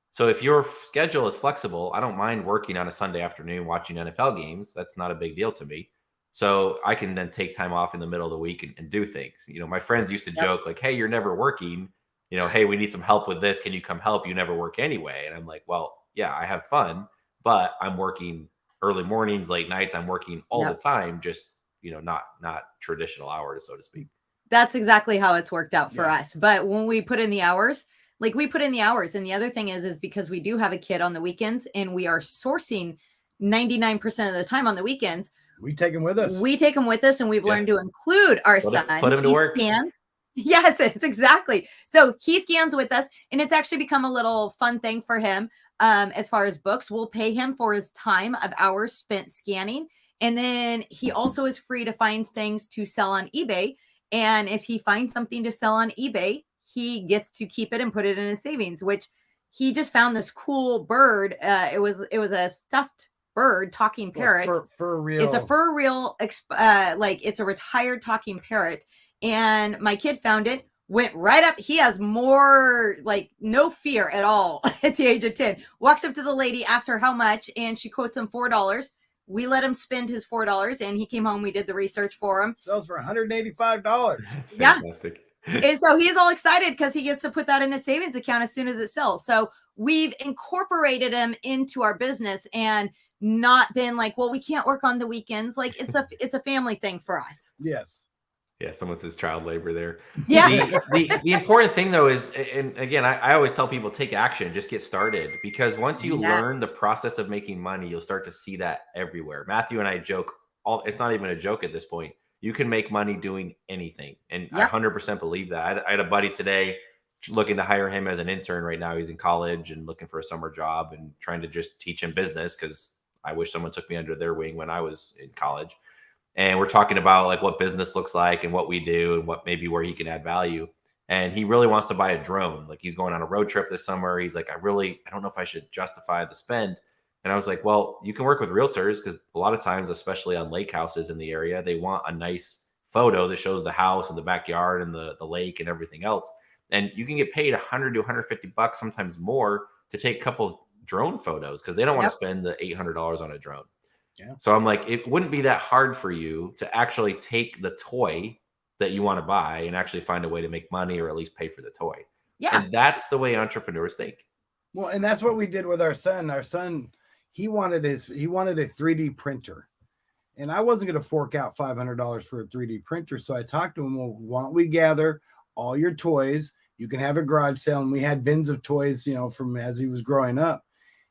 So if your schedule is flexible, I don't mind working on a Sunday afternoon watching NFL games. That's not a big deal to me. So I can then take time off in the middle of the week and do things. My friends used to joke like, hey, you're never working. Hey, we need some help with this. Can you come help? You never work anyway. And I'm like, well, yeah, I have fun, but I'm working early mornings, late nights. I'm working all the time, just, not traditional hours, so to speak. That's exactly how it's worked out for us. But when we put in the hours, and the other thing is because we do have a kid on the weekends and we are sourcing 99% of the time on the weekends. We take him with us. And we've learned to include our son. Put him to work. Yes, it's exactly. So he scans with us, and it's actually become a little fun thing for him. As far as books, we'll pay him for his time of hours spent scanning. And then he also is free to find things to sell on eBay. And if he finds something to sell on eBay, he gets to keep it and put it in his savings, which he just found this cool bird. It was a stuffed bird, talking parrot. Fur real. It's a fur real, it's a retired talking parrot. And my kid found it, went right up. He has more, no fear at all at the age of 10. Walks up to the lady, asks her how much, and she quotes him $4. We let him spend his $4, and he came home. We did the research for him. Sells for $185. That's fantastic. And so he's all excited because he gets to put that in his savings account as soon as it sells. So we've incorporated him into our business and not been like, well, we can't work on the weekends. It's a family thing for us. Yes. Yeah, someone says child labor there. Yeah. The important thing, though, is, and again, I always tell people, take action, just get started. Because once you learn the process of making money, you'll start to see that everywhere. Matthew and I joke, it's not even a joke at this point. You can make money doing anything. And I 100% believe that. I had a buddy today looking to hire him as an intern right now. He's in college and looking for a summer job and trying to just teach him business, because I wish someone took me under their wing when I was in college. And we're talking about what business looks like and what we do and what maybe where he can add value. And he really wants to buy a drone. He's going on a road trip this summer. He's like, I don't know if I should justify the spend. And I was like, well, you can work with realtors, because a lot of times, especially on lake houses in the area, they want a nice photo that shows the house and the backyard and the lake and everything else. And you can get paid $100 to $150, sometimes more, to take a couple drone photos, because they don't want to spend the $800 on a drone. Yeah. So I'm like, it wouldn't be that hard for you to actually take the toy that you want to buy and actually find a way to make money, or at least pay for the toy. Yeah. And that's the way entrepreneurs think. Well, and that's what we did with our son. Our son, he wanted a 3D printer. And I wasn't going to fork out $500 for a 3D printer. So I talked to him, well, why don't we gather all your toys? You can have a garage sale. And we had bins of toys, from as he was growing up.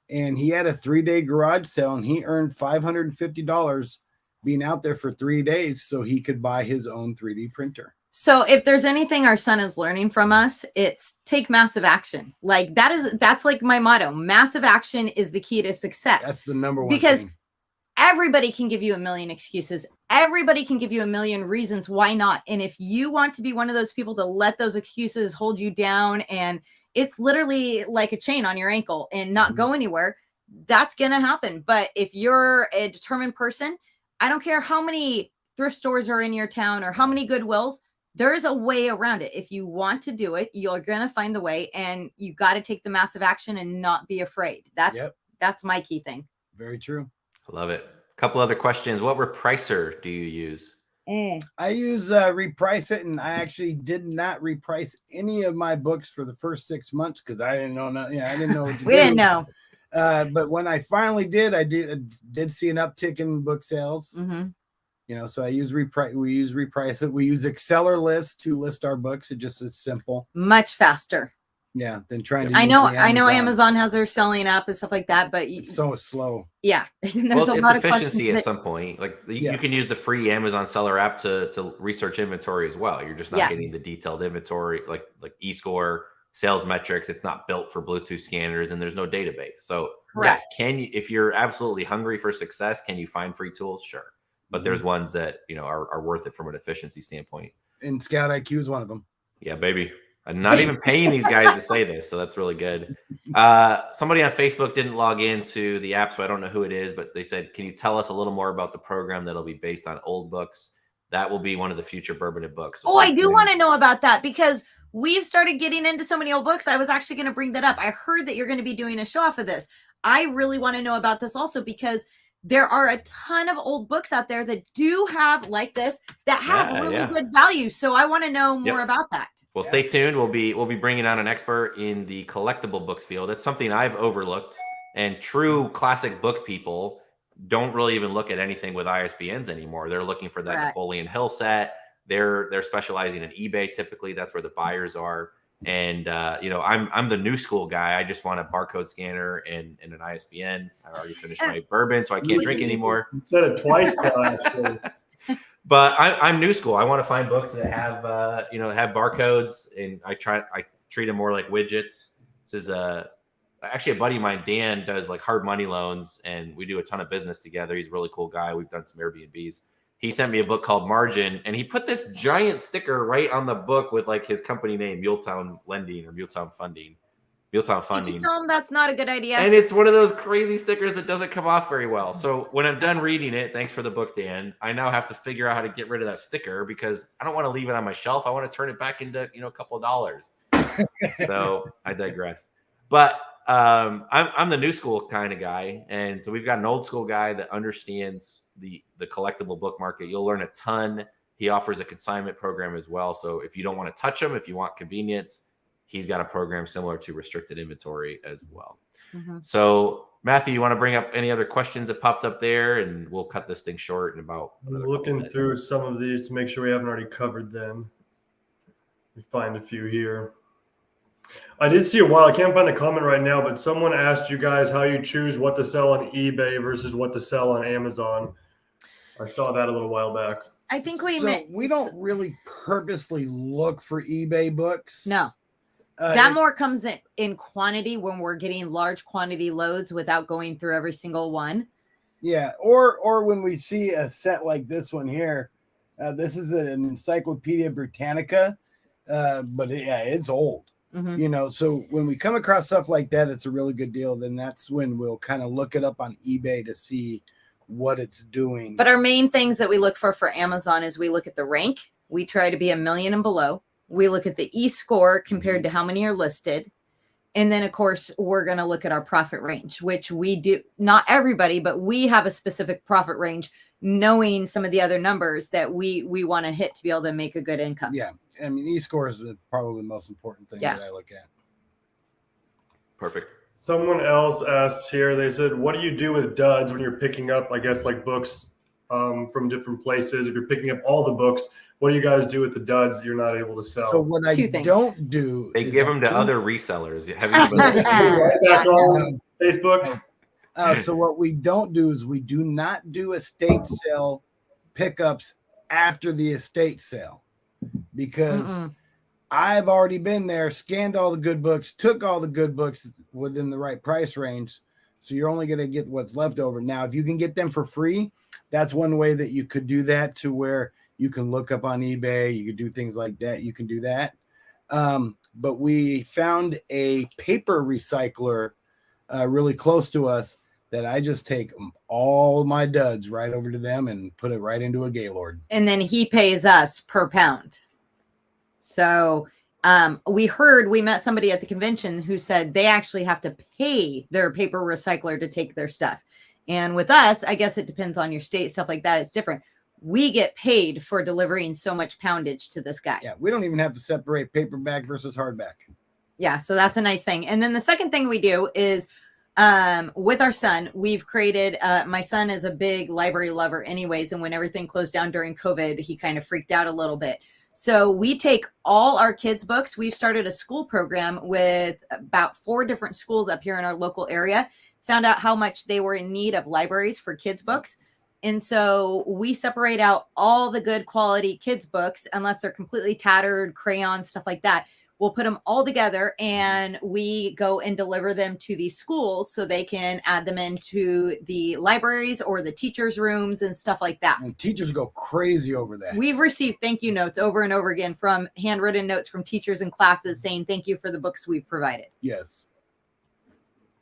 And he had a 3-day garage sale, and he earned $550 being out there for 3 days so he could buy his own 3D printer. So if there's anything our son is learning from us, it's take massive action. Like that's like my motto. Massive action is the key to success. That's the number one because thing. everybody can give you a million excuses. Everybody can give you a million reasons why not. And if you want to be one of those people to let those excuses hold you down, and it's literally like a chain on your ankle and not go anywhere, that's going to happen. But if you're a determined person, I don't care how many thrift stores are in your town or how many Goodwills, there is a way around it. If you want to do it, you're going to find the way, and you got to take the massive action and not be afraid. That's my key thing. Very true. Love it. A couple other questions. What repricer do you use? I use Reprice It, and I actually did not reprice any of my books for the first 6 months because I didn't know. I didn't know what to do. We didn't know. But when I finally did, I did see an uptick in book sales. Mm-hmm. So I use we use Reprice It. We use Exceller list to list our books. It just is simple. Much faster. Yeah, than trying to. I know Amazon has their selling app and stuff like that, but it's so slow. Yeah, there's a lot of efficiency at some point. Like you can use the free Amazon seller app to research inventory as well. You're just not getting the detailed inventory like eScore, sales metrics. It's not built for Bluetooth scanners, and there's no database. So can you, if you're absolutely hungry for success, can you find free tools? Sure, but there's ones that are worth it from an efficiency standpoint. And Scout IQ is one of them. Yeah, baby. I'm not even paying these guys to say this, so that's really good. Somebody on Facebook didn't log into the app, so I don't know who it is, but they said, can you tell us a little more about the program that'll be based on old books? That will be one of the future Bourbon and Books. So I do want to know about that because we've started getting into so many old books. I was actually going to bring that up. I heard that you're going to be doing a show off of this. I really want to know about this also because there are a ton of old books out there that do have like this, that have really good value. So I want to know more about that. Well, stay tuned. We'll be bringing on an expert in the collectible books field. It's something I've overlooked, and true classic book people don't really even look at anything with ISBNs anymore. They're looking for that Napoleon Hill set. They're specializing in eBay. Typically, that's where the buyers are. And I'm the new school guy. I just want a barcode scanner and an ISBN. I already finished my bourbon, so I can't drink anymore. You said it twice now, actually. But I'm new school. I want to find books that have have barcodes, and I treat them more like widgets. This is actually a buddy of mine, Dan, does like hard money loans, and we do a ton of business together. He's a really cool guy. We've done some Airbnbs. He sent me a book called Margin, and he put this giant sticker right on the book with like his company name, Muletown Lending or Muletown Funding. Muletown Funding. Did you tell him that's not a good idea? And it's one of those crazy stickers that doesn't come off very well. So when I'm done reading it, thanks for the book, Dan, I now have to figure out how to get rid of that sticker because I don't want to leave it on my shelf. I want to turn it back into a couple of dollars. So I digress. But I'm the new school kind of guy, and so we've got an old school guy that understands the collectible book market. You'll learn a ton. He offers a consignment program as well. So if you don't want to touch them, if you want convenience, he's got a program similar to restricted inventory as well. Mm-hmm. So Matthew, you want to bring up any other questions that popped up there, and we'll cut this thing short in about. I'm looking through some of these to make sure we haven't already covered them. We find a few here. I did see a while. I can't find the comment right now, but someone asked you guys how you choose what to sell on eBay versus what to sell on Amazon. I saw that a little while back. I think we don't really purposely look for eBay books. No. That more comes in quantity when we're getting large quantity loads without going through every single one. Yeah. Or when we see a set like this one here, this is an Encyclopedia Britannica, but it's old. Mm-hmm. So when we come across stuff like that, it's a really good deal. Then that's when we'll kind of look it up on eBay to see what it's doing. But our main things that we look for Amazon is we look at the rank. We try to be 1 million and below. We look at the eScore compared to how many are listed. And then, of course, we're going to look at our profit range, which we do. Not everybody, but we have a specific profit range, knowing some of the other numbers that we want to hit to be able to make a good income. Yeah. I mean, eScore is probably the most important thing that I look at. Perfect. Someone else asked here, they said, what do you do with duds when you're picking up, I guess, like books from different places? If you're picking up all the books, what do you guys do with the duds that you're not able to sell? So what I don't do, they give them to other resellers. Have you back on Facebook? So what we don't do is we do not do estate sale pickups after the estate sale, because Mm-mm. I've already been there, scanned all the good books, took all the good books within the right price range. So you're only going to get what's left over. Now, if you can get them for free, that's one way that you could do that, to where you can look up on eBay. You could do things like that. You can do that. But we found a paper recycler really close to us that I just take all my duds right over to them and put it right into a Gaylord. And then he pays us per pound. So we met somebody at the convention who said they actually have to pay their paper recycler to take their stuff. And with us, I guess it depends on your state, stuff like that. It's different. We get paid for delivering so much poundage to this guy. Yeah, we don't even have to separate paperback versus hardback. Yeah, so that's a nice thing. And then the second thing we do is with our son, we've created, my son is a big library lover anyways. And when everything closed down during COVID, he kind of freaked out a little bit. So we take all our kids' books. We've started a school program with about 4 different schools up here in our local area, found out how much they were in need of libraries for kids' books. And so we separate out all the good quality kids' books, unless they're completely tattered, crayons, stuff like that. We'll put them all together and we go and deliver them to these schools so they can add them into the libraries or the teachers' rooms and stuff like that. And teachers go crazy over that. We've received thank you notes over and over again from handwritten notes from teachers and classes saying thank you for the books we've provided. Yes.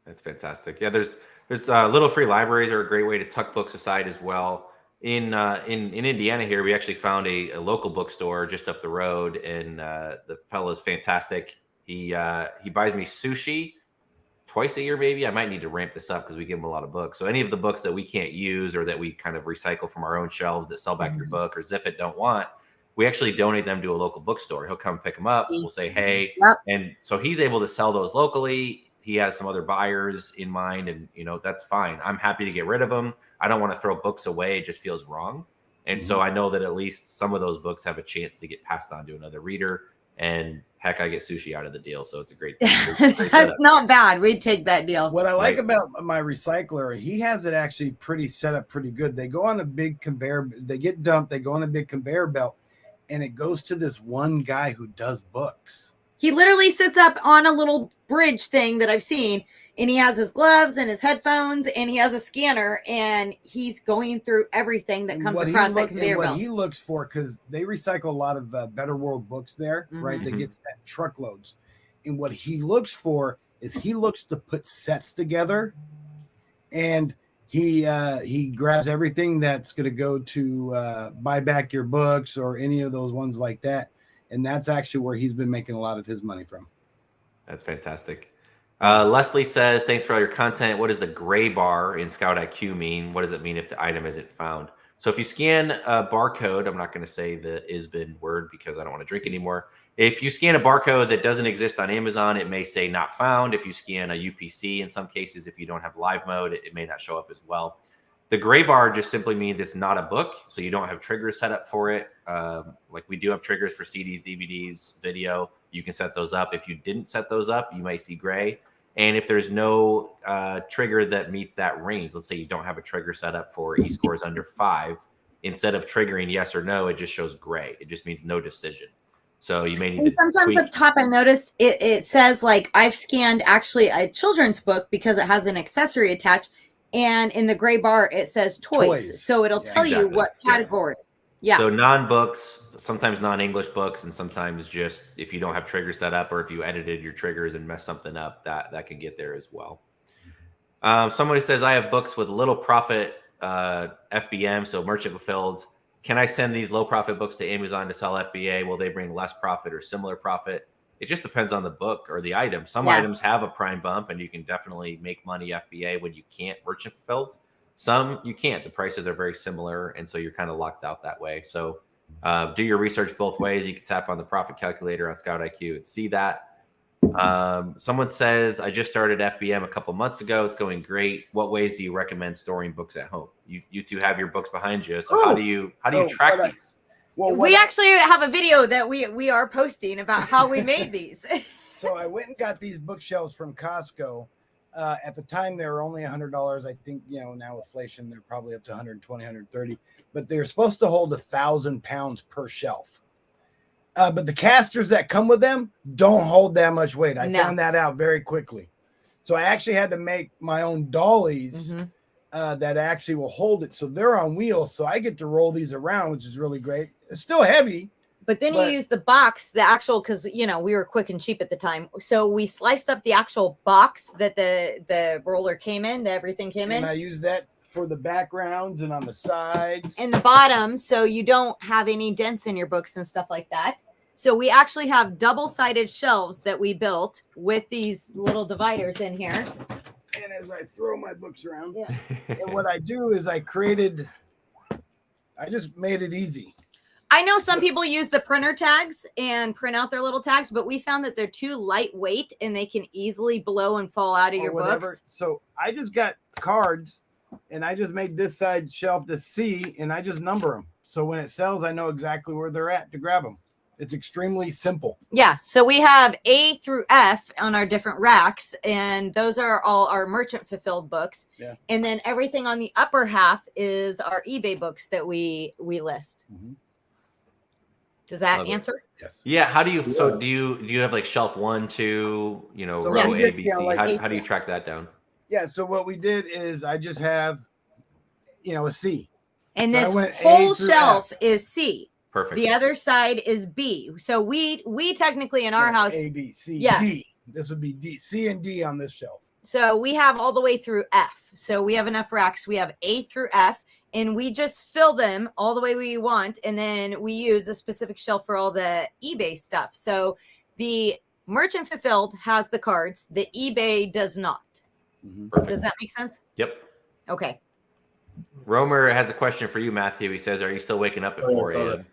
That's fantastic. Yeah, there's little free libraries are a great way to tuck books aside as well. In Indiana here, we actually found a local bookstore just up the road, and the fellow is fantastic. He buys me sushi twice a year, maybe. I might need to ramp this up because we give him a lot of books. So any of the books that we can't use or that we kind of recycle from our own shelves that Sell Back Your Book or Ziffit don't want, we actually donate them to a local bookstore. He'll come pick them up. We'll say, hey. Yep. And so he's able to sell those locally. He has some other buyers in mind, and that's fine. I'm happy to get rid of them. I don't want to throw books away. It just feels wrong. And so I know that at least some of those books have a chance to get passed on to another reader. And heck, I get sushi out of the deal. So it's a great That's setup. not bad. We'd take that deal. What I like about my recycler, he has it actually pretty set up pretty good. They go on a big conveyor, they get dumped, they go on a big conveyor belt, and it goes to this one guy who does books. He literally sits up on a little bridge thing that I've seen, and he has his gloves and his headphones, and he has a scanner, and he's going through everything that comes across that conveyor belt. What he looks for, because they recycle a lot of Better World books there, right? That gets that truckloads. And what he looks for is he looks to put sets together, and he grabs everything that's going to go to buy back your books or any of those ones like that. And that's actually where he's been making a lot of his money from. That's fantastic. Leslie says, thanks for all your content. What does the gray bar in Scout IQ mean? What does it mean if the item isn't found? So if you scan a barcode, I'm not going to say the ISBN word because I don't want to drink anymore. If you scan a barcode that doesn't exist on Amazon, it may say not found. If you scan a UPC, in some cases, if you don't have live mode, it may not show up as well. The gray bar just simply means it's not a book, so you don't have triggers set up for it. Like we do have triggers for CDs, DVDs, video. You can set those up. If you didn't set those up, you might see gray. And if there's no trigger that meets that range, let's say you don't have a trigger set up for e-scores under 5, instead of triggering yes or no, it just shows gray. It just means no decision. So you may need to sometimes tweak. up top, I noticed it says like I've scanned actually a children's book because it has an accessory attached. And in the gray bar, it says toys. So it'll tell you what category. Yeah. So non-books, sometimes non-English books, and sometimes just if you don't have triggers set up or if you edited your triggers and messed something up, that can get there as well. Somebody says, I have books with little profit FBM, so merchant fulfilled. Can I send these low profit books to Amazon to sell FBA? Will they bring less profit or similar profit? It just depends on the book or the item. Some items have a prime bump and you can definitely make money FBA when you can't merchant fulfilled. Some you can't. The prices are very similar, and so you're kind of locked out that way. So do your research both ways. You can tap on the profit calculator on Scout IQ and see that. Someone says, I just started FBM a couple months ago. It's going great. What ways do you recommend storing books at home? You two have your books behind you. So how do you track these? Well, we actually have a video that we are posting about how we made these. So I went and got these bookshelves from Costco. At the time, they were only $100. I think, now with inflation, they're probably up to 120, 130. But they're supposed to hold 1,000 pounds per shelf. But the casters that come with them don't hold that much weight. I found that out very quickly. So I actually had to make my own dollies that actually will hold it. So they're on wheels. So I get to roll these around, which is really great. It's still heavy. But then you use the box, the actual, because, we were quick and cheap at the time. So we sliced up the actual box that the roller came in, everything came in. And I use that for the backgrounds and on the sides. And the bottom, so you don't have any dents in your books and stuff like that. So we actually have double-sided shelves that we built with these little dividers in here. And as I throw my books around, and what I do is I just made it easy. I know some people use the printer tags and print out their little tags, but we found that they're too lightweight and they can easily blow and fall out of your books. So I just got cards and I just made this side shelf the C and I just number them. So when it sells, I know exactly where they're at to grab them. It's extremely simple. Yeah. So we have A through F on our different racks, and those are all our merchant fulfilled books. Yeah. And then everything on the upper half is our eBay books that we list. Mm-hmm. Does that answer? Yes. Yeah. How do you? So do you have like shelf 1, 2? Row A, B, C. How do you track that down? Yeah. So what we did is I just have, a C, and so this whole shelf is C. Perfect. The other side is B. So we technically in our house A, B, C, yeah. D. This would be D, C, and D on this shelf. So we have all the way through F. So we have enough racks. We have A through F. And we just fill them all the way we want. And then we use a specific shelf for all the eBay stuff. So the merchant fulfilled has the cards. The eBay does not. Perfect. Does that make sense? Yep. Okay. Romer has a question for you, Matthew. He says, are you still waking up at 4 a.m.?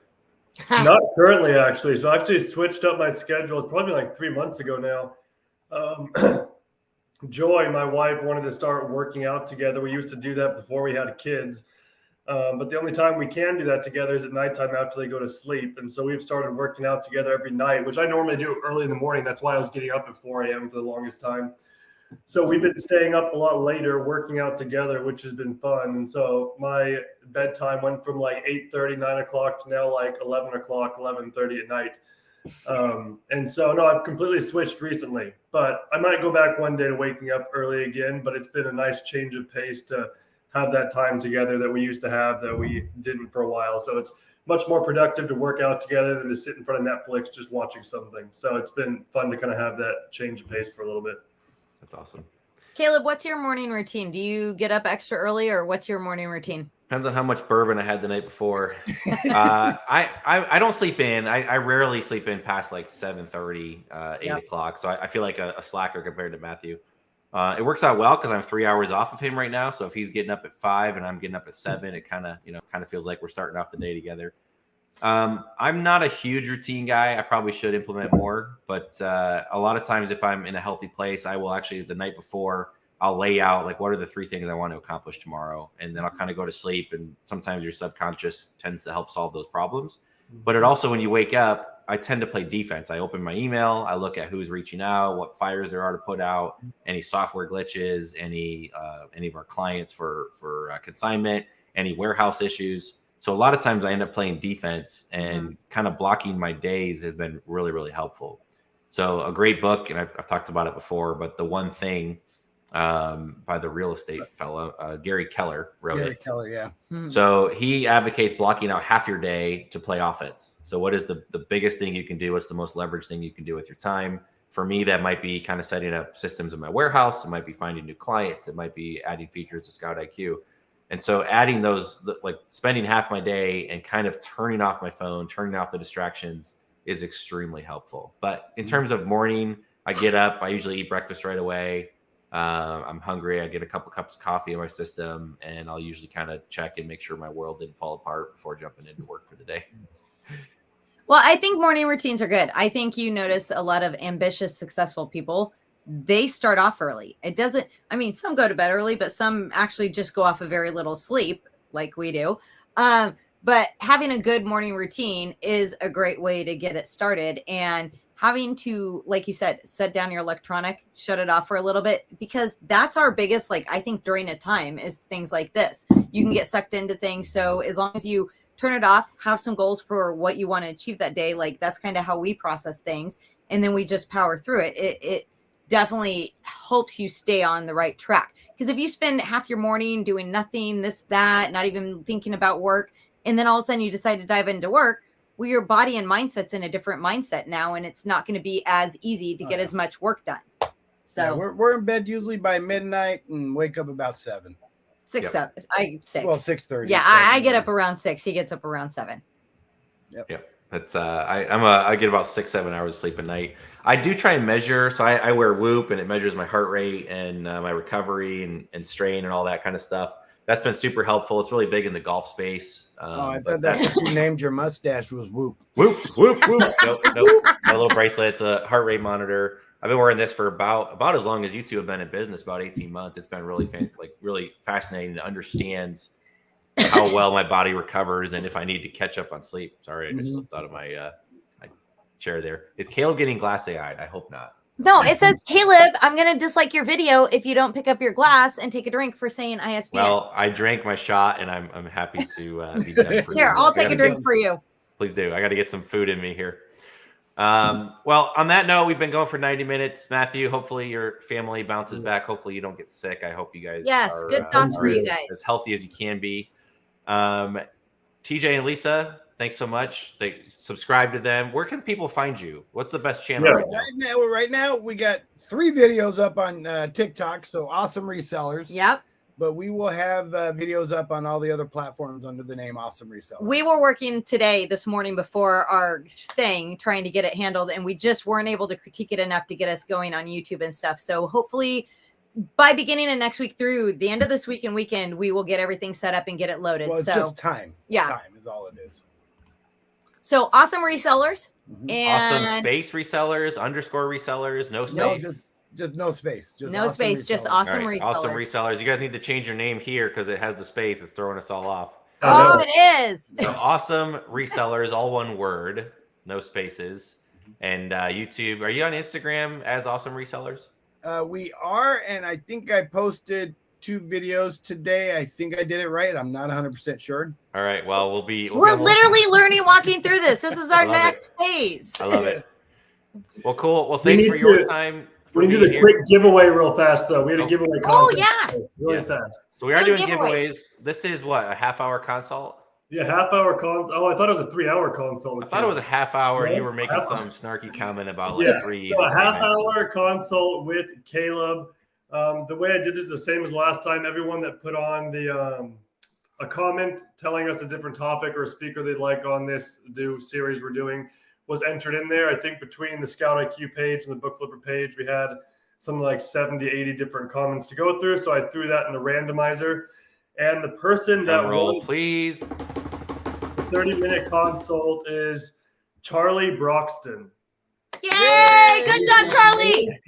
Not currently, actually. So I actually switched up my schedule. It's probably like 3 months ago now. Joy, my wife, wanted to start working out together. We used to do that before we had kids. But the only time we can do that together is at nighttime after they go to sleep. And so we've started working out together every night, which I normally do early in the morning. That's why I was getting up at 4 a.m. for the longest time. So we've been staying up a lot later, working out together, which has been fun. And so my bedtime went from like 8:30, 9 o'clock to now like 11 o'clock, 11:30 at night. And so, no, I've completely switched recently, but I might go back one day to waking up early again. But it's been a nice change of pace to have that time together that we used to have that we didn't for a while. So it's much more productive to work out together than to sit in front of Netflix just watching something. So it's been fun to kind of have that change of pace for a little bit. That's awesome. Caleb, what's your morning routine? Do you get up extra early, or what's your morning routine? Depends on how much bourbon I had the night before. I don't sleep in. I rarely sleep in past like 7:30, 8 o'clock. So I feel like a slacker compared to Matthew. It works out well because I'm 3 hours off of him right now. So if he's getting up at 5 and I'm getting up at 7, it kind of feels like we're starting off the day together. I'm not a huge routine guy. I probably should implement more, but a lot of times if I'm in a healthy place, I will actually the night before I'll lay out like what are the 3 things I want to accomplish tomorrow, and then I'll kind of go to sleep. And sometimes your subconscious tends to help solve those problems. But it also, when you wake up, I tend to play defense. I open my email, I look at who's reaching out, what fires there are to put out, any software glitches, any of our clients for consignment, any warehouse issues. So a lot of times I end up playing defense, and kind of blocking my days has been really, really helpful. So a great book, and I've talked about it before, but The One Thing by the real estate fellow, Gary Keller wrote it. Gary Keller, yeah. So he advocates blocking out half your day to play offense. So what is the biggest thing you can do? What's the most leverage thing you can do with your time? For me, that might be kind of setting up systems in my warehouse. It might be finding new clients. It might be adding features to Scout IQ. And so adding those, like spending half my day and kind of turning off my phone, turning off the distractions is extremely helpful. But in terms of morning, I get up, I usually eat breakfast right away. I'm hungry. I get a couple cups of coffee in my system, and I'll usually kind of check and make sure my world didn't fall apart before jumping into work for the day. Well, I think morning routines are good. I think you notice a lot of ambitious, successful people, they start off early. It doesn't, I mean, some go to bed early, but some actually just go off of very little sleep like we do. But having a good morning routine is a great way to get it started. And having to, like you said, set down your electronic, shut it off for a little bit, because that's our biggest, like, I think during a time is things like this. You can get sucked into things. So as long as you turn it off, have some goals for what you want to achieve that day, like that's kind of how we process things. And then we just power through it. It definitely helps you stay on the right track. Because if you spend half your morning doing nothing, this, that, not even thinking about work, and then all of a sudden you decide to dive into work, well, your body and mindset's in a different mindset now, and it's not going to be as easy to get as much work done. So yeah, we're in bed usually by midnight and wake up about 7. 6. Well, 6:30. Yeah, I get up around 6. He gets up around 7. Yep. That's I get about 6-7 hours of sleep a night. I do try and measure. So I wear Whoop, and it measures my heart rate and my recovery and strain and all that kind of stuff. That's been super helpful. It's really big in the golf space. I thought that's what you named your mustache was Whoop. Whoop, whoop, whoop. Nope. A little bracelet. It's a heart rate monitor. I've been wearing this for about as long as you two have been in business, about 18 months. It's been really really fascinating to understand how well my body recovers and if I need to catch up on sleep. Sorry, I just slipped out of my chair there. Is Caleb getting glassy-eyed? I hope not. No, it says, Caleb, I'm going to dislike your video if you don't pick up your glass and take a drink for saying ISBN. Well, I drank my shot, and I'm happy to be done for Here, I'll take a drink for you. Please do. I got to get some food in me here. Well, on that note, we've been going for 90 minutes. Matthew, hopefully your family bounces back. Hopefully you don't get sick. I hope you guys are good thoughts for you guys. As healthy as you can be. TJ and Lisa, thanks so much. They subscribe to them. Where can people find you? What's the best channel right now? Right now, we got 3 videos up on TikTok. So Awesome Resellers. Yep. But we will have videos up on all the other platforms under the name Awesome Resellers. We were working this morning before our thing, trying to get it handled, and we just weren't able to critique it enough to get us going on YouTube and stuff. So hopefully by beginning of next week through the end of this week and weekend, we will get everything set up and get it loaded. Well, it's just time. Yeah. Time is all it is. So Awesome Resellers. And Awesome Space Resellers, _resellers, no space. No, just no space. Just no awesome space, resellers. just Awesome Resellers. Awesome Resellers. You guys need to change your name here because it has the space. It's throwing us all off. Oh, it is. So Awesome Resellers, all one word, no spaces. And YouTube. Are you on Instagram as Awesome Resellers? We are, and I think I posted 2 videos today. I think I did it right. I'm not 100% sure. All right. Well, we're literally learning, walking through this. This is our next phase. I love it. Well, cool. Well, thanks for your time. We need to do the quick giveaway real fast, though. We had a giveaway contest. Really fast. So we are doing giveaways. This is what, a half-hour consult? Yeah, half-hour consult. Oh, I thought it was a 3-hour consult. I thought it was a half-hour, and you were making some snarky comment about like 3 easy payments. A half-hour consult with Caleb. The way I did this is the same as last time. Everyone that put on a comment telling us a different topic or a speaker they'd like on this series we're doing was entered in there. I think between the Scout IQ page and the Book Flipper page, we had something like 70, 80 different comments to go through. So I threw that in the randomizer. And the person that won, please, the 30-minute consult is Charlie Broxton. Yay! Good job, Charlie.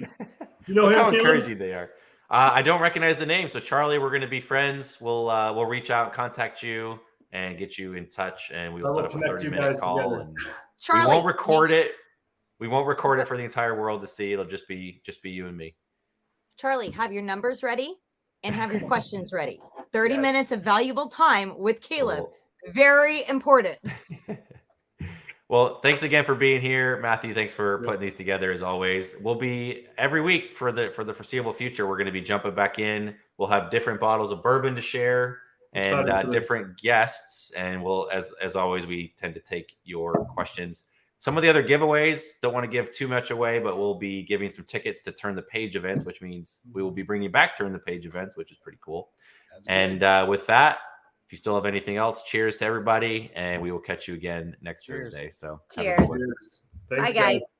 You know how encouraging they are. I don't recognize the name, so Charlie, we're going to be friends. We'll reach out, and contact you, and get you in touch, and we will set up a 30-minute call. And Charlie, we won't record it. We won't record it for the entire world to see. It'll just be you and me. Charlie, have your numbers ready and have your questions ready. 30 minutes of valuable time with Caleb. Cool. Very important. Well, thanks again for being here, Matthew. Thanks for putting these together as always. We'll be every week for the foreseeable future. We're going to be jumping back in. We'll have different bottles of bourbon to share and different guests. And we'll, as always, we tend to take your questions. Some of the other giveaways, don't want to give too much away, but we'll be giving some tickets to Turn the Page events, which means we will be bringing back Turn the Page events, which is pretty cool. And with that, if you still have anything else, cheers to everybody, and we will catch you again next Thursday. So, cheers. Thanks, Bye, guys.